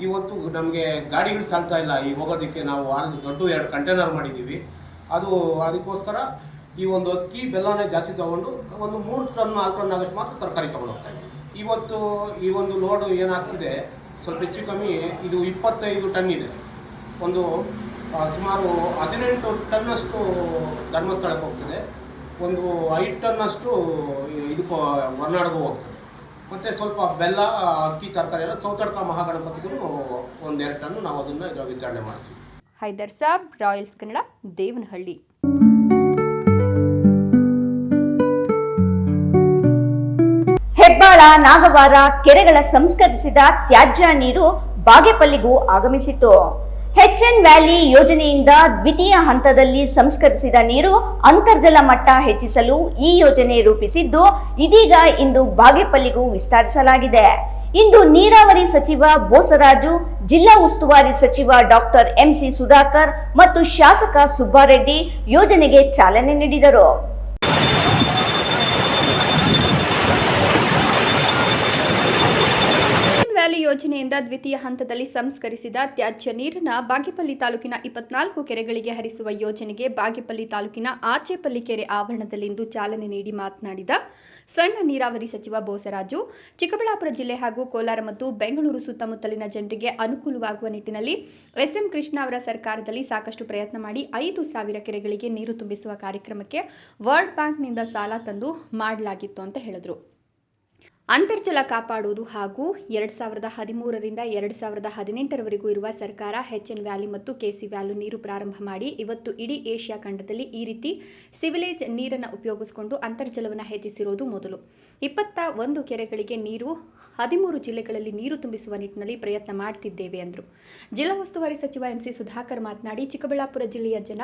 ಇವತ್ತು ನಮಗೆ ಗಾಡಿಗಳು ಸಾಲ್ತಾ ಇಲ್ಲ ಈ ಹೋಗೋದಕ್ಕೆ. ನಾವು ದೊಡ್ಡ 2 ಕಂಟೈನರ್ ಮಾಡಿದ್ದೀವಿ. ಅದಕ್ಕೋಸ್ಕರ ಈ ಒಂದು ಅಕ್ಕಿ ಬೆಲ್ಲನೇ ಜಾಸ್ತಿ ತೊಗೊಂಡು ಒಂದು 3 ಟನ್ 4 ಟನ್ ಆಗೋಷ್ಟು ಮಾತ್ರ ತರಕಾರಿ ತೊಗೊಂಡು ಹೋಗ್ತಾ ಇದ್ದೀವಿ. ಇವತ್ತು ಈ ಒಂದು ಲೋಡು ಏನಾಗ್ತಿದೆ ಸ್ವಲ್ಪ ಹೆಚ್ಚು ಕಮ್ಮಿ ಇದು 25 ಟನ್ ಇದೆ. ಒಂದು ಸುಮಾರು 18 ಟನ್ನಷ್ಟು ಧರ್ಮಸ್ಥಳಕ್ಕೆ ಹೋಗ್ತಿದೆ, ಒಂದು 5 ಟನ್ನಷ್ಟು ಇದಕ್ಕೂ ಹೊರನಾಡಿಗೂ ಹೋಗ್ತದೆ. ಮತ್ತು ಸ್ವಲ್ಪ ಬೆಲ್ಲ, ಅಕ್ಕಿ, ತರಕಾರಿ ಎಲ್ಲ ಸೌತಡ್ಕ ಮಹಾಗಣಪತಿಗೂ 1-2 ಟನ್ನು ನಾವು ಅದನ್ನು ಇದರ ವಿತರಣೆ ಮಾಡ್ತೀವಿ. ಹೈದರ್ ಸಾಬ್, ರಾಯಲ್ಸ್ ಕನ್ನಡ, ದೇವನಹಳ್ಳಿ. ಹೆಬ್ಬಾಳ, ನಾಗವಾರ ಕೆರೆಗಳ ಸಂಸ್ಕರಿಸಿದ ತ್ಯಾಜ್ಯ ನೀರು ಬಾಗೇಪಲ್ಲಿಗೂ ಆಗಮಿಸಿತು. HN ವ್ಯಾಲಿ ಯೋಜನೆಯಿಂದ ದ್ವಿತೀಯ ಹಂತದಲ್ಲಿ ಸಂಸ್ಕರಿಸಿದ ನೀರು ಅಂತರ್ಜಲ ಮಟ್ಟ ಹೆಚ್ಚಿಸಲು ಈ ಯೋಜನೆ ರೂಪಿಸಿದ್ದು, ಇದೀಗ ಇಂದು ಬಾಗೇಪಲ್ಲಿಗೂ ವಿಸ್ತರಿಸಲಾಗಿದೆ. ಇಂದು ನೀರಾವರಿ ಸಚಿವ ಬೋಸರಾಜು, ಜಿಲ್ಲಾ ಉಸ್ತುವಾರಿ ಸಚಿವ ಡಾಕ್ಟರ್ MC ಸುಧಾಕರ್ ಮತ್ತು ಶಾಸಕ ಸುಬ್ಬಾರೆಡ್ಡಿ ಯೋಜನೆಗೆ ಚಾಲನೆ ನೀಡಿದರು. ವ್ಯಾಲಿ ಯೋಜನೆಯಿಂದ ದ್ವಿತೀಯ ಹಂತದಲ್ಲಿ ಸಂಸ್ಕರಿಸಿದ ತ್ಯಾಜ್ಯ ನೀರನ್ನು ಬಾಗೇಪಲ್ಲಿ ತಾಲೂಕಿನ 24 ಕೆರೆಗಳಿಗೆ ಹರಿಸುವ ಯೋಜನೆಗೆ ಬಾಗೇಪಲ್ಲಿ ತಾಲೂಕಿನ ಆಚೇಪಲ್ಲಿ ಕೆರೆ ಆವರಣದಲ್ಲಿಂದು ಚಾಲನೆ ನೀಡಿ ಮಾತನಾಡಿದ ಸಣ್ಣ ನೀರಾವರಿ ಸಚಿವ ಬೋಸರಾಜು, ಚಿಕ್ಕಬಳ್ಳಾಪುರ ಜಿಲ್ಲೆ ಹಾಗೂ ಕೋಲಾರ ಮತ್ತು ಬೆಂಗಳೂರು ಸುತ್ತಮುತ್ತಲಿನ ಜನರಿಗೆ ಅನುಕೂಲವಾಗುವ ನಿಟ್ಟಿನಲ್ಲಿ SM ಕೃಷ್ಣ ಅವರ ಸರ್ಕಾರದಲ್ಲಿ ಸಾಕಷ್ಟು ಪ್ರಯತ್ನ ಮಾಡಿ 5,000 ಕೆರೆಗಳಿಗೆ ನೀರು ತುಂಬಿಸುವ ಕಾರ್ಯಕ್ರಮಕ್ಕೆ ವರ್ಲ್ಡ್ ಬ್ಯಾಂಕ್ನಿಂದ ಸಾಲ ತಂದು ಮಾಡಲಾಗಿತ್ತು ಅಂತ ಹೇಳಿದರು. ಅಂತರ್ಜಲ ಕಾಪಾಡುವುದು ಹಾಗೂ 2013ರಿಂದ 2018ರವರೆಗೂ ಇರುವ ಸರ್ಕಾರ HN ವ್ಯಾಲಿ ಮತ್ತು KC ವ್ಯಾಲಿ ನೀರು ಪ್ರಾರಂಭ ಮಾಡಿ ಇವತ್ತು ಇಡೀ ಏಷ್ಯಾ ಖಂಡದಲ್ಲಿ ಈ ರೀತಿ ಸಿವಿಲೇಜ್ ನೀರನ್ನು ಉಪಯೋಗಿಸಿಕೊಂಡು ಅಂತರ್ಜಲವನ್ನು ಹೆಚ್ಚಿಸಿರೋದು ಮೊದಲು. 21 ಕೆರೆಗಳಿಗೆ ನೀರು 13 ಜಿಲ್ಲೆಗಳಲ್ಲಿ ನೀರು ತುಂಬಿಸುವ ನಿಟ್ಟಿನಲ್ಲಿ ಪ್ರಯತ್ನ ಮಾಡ್ತಿದ್ದೇವೆ ಎಂದರು. ಜಿಲ್ಲಾ ಉಸ್ತುವಾರಿ ಸಚಿವ MC ಸುಧಾಕರ್ ಮಾತನಾಡಿ, ಚಿಕ್ಕಬಳ್ಳಾಪುರ ಜಿಲ್ಲೆಯ ಜನ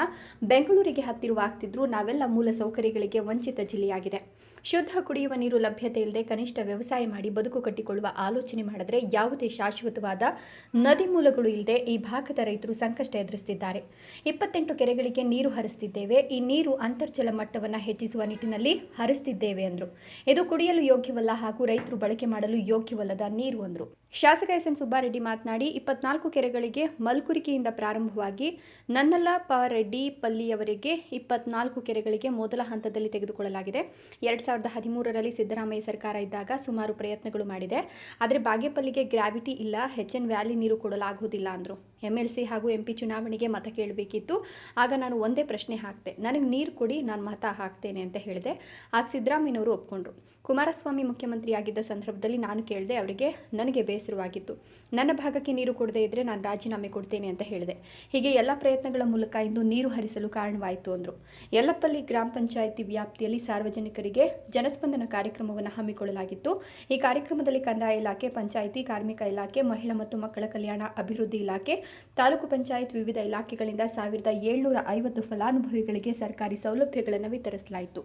ಬೆಂಗಳೂರಿಗೆ ಹತ್ತಿರವಾಗ್ತಿದ್ರು. ನಾವೆಲ್ಲ ಮೂಲ ಸೌಕರ್ಯಗಳಿಗೆ ವಂಚಿತ ಜಿಲ್ಲೆಯಾಗಿದೆ. ಶುದ್ಧ ಕುಡಿಯುವ ನೀರು ಲಭ್ಯತೆ ಇಲ್ಲದೆ ಕನಿಷ್ಠ ವ್ಯವಸಾಯ ಮಾಡಿ ಬದುಕು ಕಟ್ಟಿಕೊಳ್ಳುವ ಆಲೋಚನೆ ಮಾಡಿದ್ರೆ ಯಾವುದೇ ಶಾಶ್ವತವಾದ ನದಿ ಮೂಲಗಳು ಇಲ್ಲದೆ ಈ ಭಾಗದ ರೈತರು ಸಂಕಷ್ಟ ಎದುರಿಸುತ್ತಿದ್ದಾರೆ. 28 ಕೆರೆಗಳಿಗೆ ನೀರು ಹರಿಸುತ್ತಿದ್ದೇವೆ. ಈ ನೀರು ಅಂತರ್ಜಲ ಮಟ್ಟವನ್ನು ಹೆಚ್ಚಿಸುವ ನಿಟ್ಟಿನಲ್ಲಿ ಹರಿಸುತ್ತಿದ್ದೇವೆ ಎಂದರು. ಇದು ಕುಡಿಯಲು ಯೋಗ್ಯವಲ್ಲ ಹಾಗೂ ರೈತರು ಬಳಕೆ ಮಾಡಲು ಯೋಗ್ಯವಲ್ಲದ ನೀರು ಎಂದರು. ಶಾಸಕ SN ಸುಬ್ಬಾರೆಡ್ಡಿ ಮಾತನಾಡಿ, 24 ಕೆರೆಗಳಿಗೆ ಮಲ್ಕುರಿಕೆಯಿಂದ ಪ್ರಾರಂಭವಾಗಿ ನನ್ನಲ್ಲಪ್ಪ ರೆಡ್ಡಿ ಪಲ್ಲಿಯವರೆಗೆ 24 ಕೆರೆಗಳಿಗೆ ಮೊದಲ ಹಂತದಲ್ಲಿ ತೆಗೆದುಕೊಳ್ಳಲಾಗಿದೆ. 2013ರಲ್ಲಿ ಸಿದ್ದರಾಮಯ್ಯ ಸರ್ಕಾರ ಇದ್ದಾಗ ಸುಮಾರು ಪ್ರಯತ್ನಗಳು ಮಾಡಿದೆ. ಆದರೆ ಬಾಗೇಪಲ್ಲಿಗೆ ಗ್ರಾವಿಟಿ ಇಲ್ಲ, HN ವ್ಯಾಲಿ ನೀರು ಕೊಡಲಾಗುವುದಿಲ್ಲ ಅಂದರು. MLC ಹಾಗೂ MP ಚುನಾವಣೆಗೆ ಮತ ಕೇಳಬೇಕಿತ್ತು. ಆಗ ನಾನು ಒಂದೇ ಪ್ರಶ್ನೆ ಹಾಕ್ತೆ, ನನಗೆ ನೀರು ಕೊಡಿ, ನಾನು ಮತ ಹಾಕ್ತೇನೆ ಅಂತ ಹೇಳಿದೆ. ಆಗ ಸಿದ್ದರಾಮಯ್ಯನವರು ಒಪ್ಕೊಂಡ್ರು. ಕುಮಾರಸ್ವಾಮಿ ಮುಖ್ಯಮಂತ್ರಿಯಾಗಿದ್ದ ಸಂದರ್ಭದಲ್ಲಿ ನಾನು ಕೇಳಿದೆ, ಅವರಿಗೆ ನನಗೆ ಬೇಸರವಾಗಿತ್ತು. ನನ್ನ ಭಾಗಕ್ಕೆ ನೀರು ಕೊಡದೇ ಇದ್ದರೆ ನಾನು ರಾಜೀನಾಮೆ ಕೊಡ್ತೇನೆ ಅಂತ ಹೇಳಿದೆ. ಹೀಗೆ ಎಲ್ಲ ಪ್ರಯತ್ನಗಳ ಮೂಲಕ ಇಂದು ನೀರು ಹರಿಸಲು ಕಾರಣವಾಯಿತು ಅಂದರು. ಯಲ್ಲಪಲ್ಲಿ ಗ್ರಾಮ ಪಂಚಾಯಿತಿ ವ್ಯಾಪ್ತಿಯಲ್ಲಿ ಸಾರ್ವಜನಿಕರಿಗೆ ಜನಸ್ಪಂದನ ಕಾರ್ಯಕ್ರಮವನ್ನು ಹಮ್ಮಿಕೊಳ್ಳಲಾಗಿತ್ತು. ಈ ಕಾರ್ಯಕ್ರಮದಲ್ಲಿ ಕಂದಾಯ ಇಲಾಖೆ, ಪಂಚಾಯಿತಿ, ಕಾರ್ಮಿಕ ಇಲಾಖೆ, ಮಹಿಳಾ ಮತ್ತು ಮಕ್ಕಳ ಕಲ್ಯಾಣ ಅಭಿವೃದ್ಧಿ ಇಲಾಖೆ, ತಾಲೂಕು ಪಂಚಾಯತ್ ವಿವಿಧ ಇಲಾಖೆಗಳಿಂದ 1750 ಫಲಾನುಭವಿಗಳಿಗೆ ಸರ್ಕಾರಿ ಸೌಲಭ್ಯಗಳನ್ನು ವಿತರಿಸಲಾಯಿತು.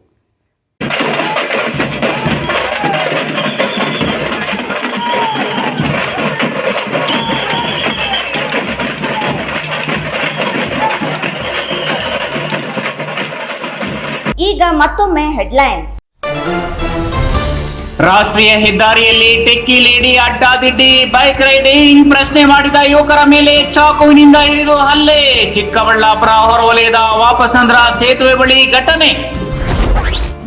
ಈಗ ಮತ್ತೊಮ್ಮೆ ಹೆಡ್ಲೈನ್ಸ್. ರಾಷ್ಟ್ರೀಯ ಹೆದ್ದಾರಿಯಲ್ಲಿ ಟೆಕ್ಕಿ ಲೇಡಿ ಅಡ್ಡಾದಿಡ್ಡಿ ಬೈಕ್ ರೈಡಿಂಗ್ ಪ್ರಶ್ನೆ ಮಾಡಿದ ಯುವಕರ ಮೇಲೆ ಚಾಕುವಿನಿಂದ ಇರಿದು ಹಲ್ಲೆ. ಚಿಕ್ಕಬಳ್ಳಾಪುರ ಹೊರವಲಯದ ವಾಪಸಂದ್ರ ಸೇತುವೆ ಬಳಿ ಘಟನೆ.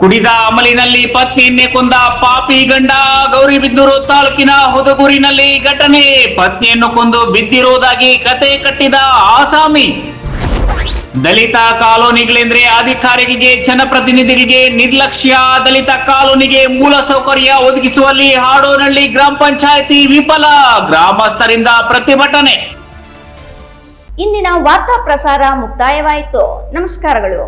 ಕುಡಿದ ಅಮಲಿನಲ್ಲಿ ಪತ್ನಿಯನ್ನೇ ಕೊಂದ ಪಾಪಿ ಗಂಡ. ಗೌರಿಬಿದನೂರು ತಾಲೂಕಿನ ಹುದುಗೂರಿನಲ್ಲಿ ಘಟನೆ. ಪತ್ನಿಯನ್ನು ಕೊಂದು ಬಿದ್ದಿರುವುದಾಗಿ ಕತೆ ಕಟ್ಟಿದ ಆಸಾಮಿ. ದಲಿತ ಕಾಲೋನಿಗಳೆಂದ್ರೆ ಅಧಿಕಾರಿಗಳಿಗೆ, ಜನಪ್ರತಿನಿಧಿಗಳಿಗೆ ನಿರ್ಲಕ್ಷ್ಯ. ದಲಿತ ಕಾಲೋನಿಗೆ ಮೂಲ ಸೌಕರ್ಯ ಒದಗಿಸುವಲ್ಲಿ ಹಾಡೋನಹಳ್ಳಿ ಗ್ರಾಮ ಪಂಚಾಯಿತಿ ವಿಫಲ. ಗ್ರಾಮಸ್ಥರಿಂದ ಪ್ರತಿಭಟನೆ. ಇಂದಿನ ವಾರ್ತಾ ಪ್ರಸಾರ ಮುಕ್ತಾಯವಾಯಿತು. ನಮಸ್ಕಾರಗಳು.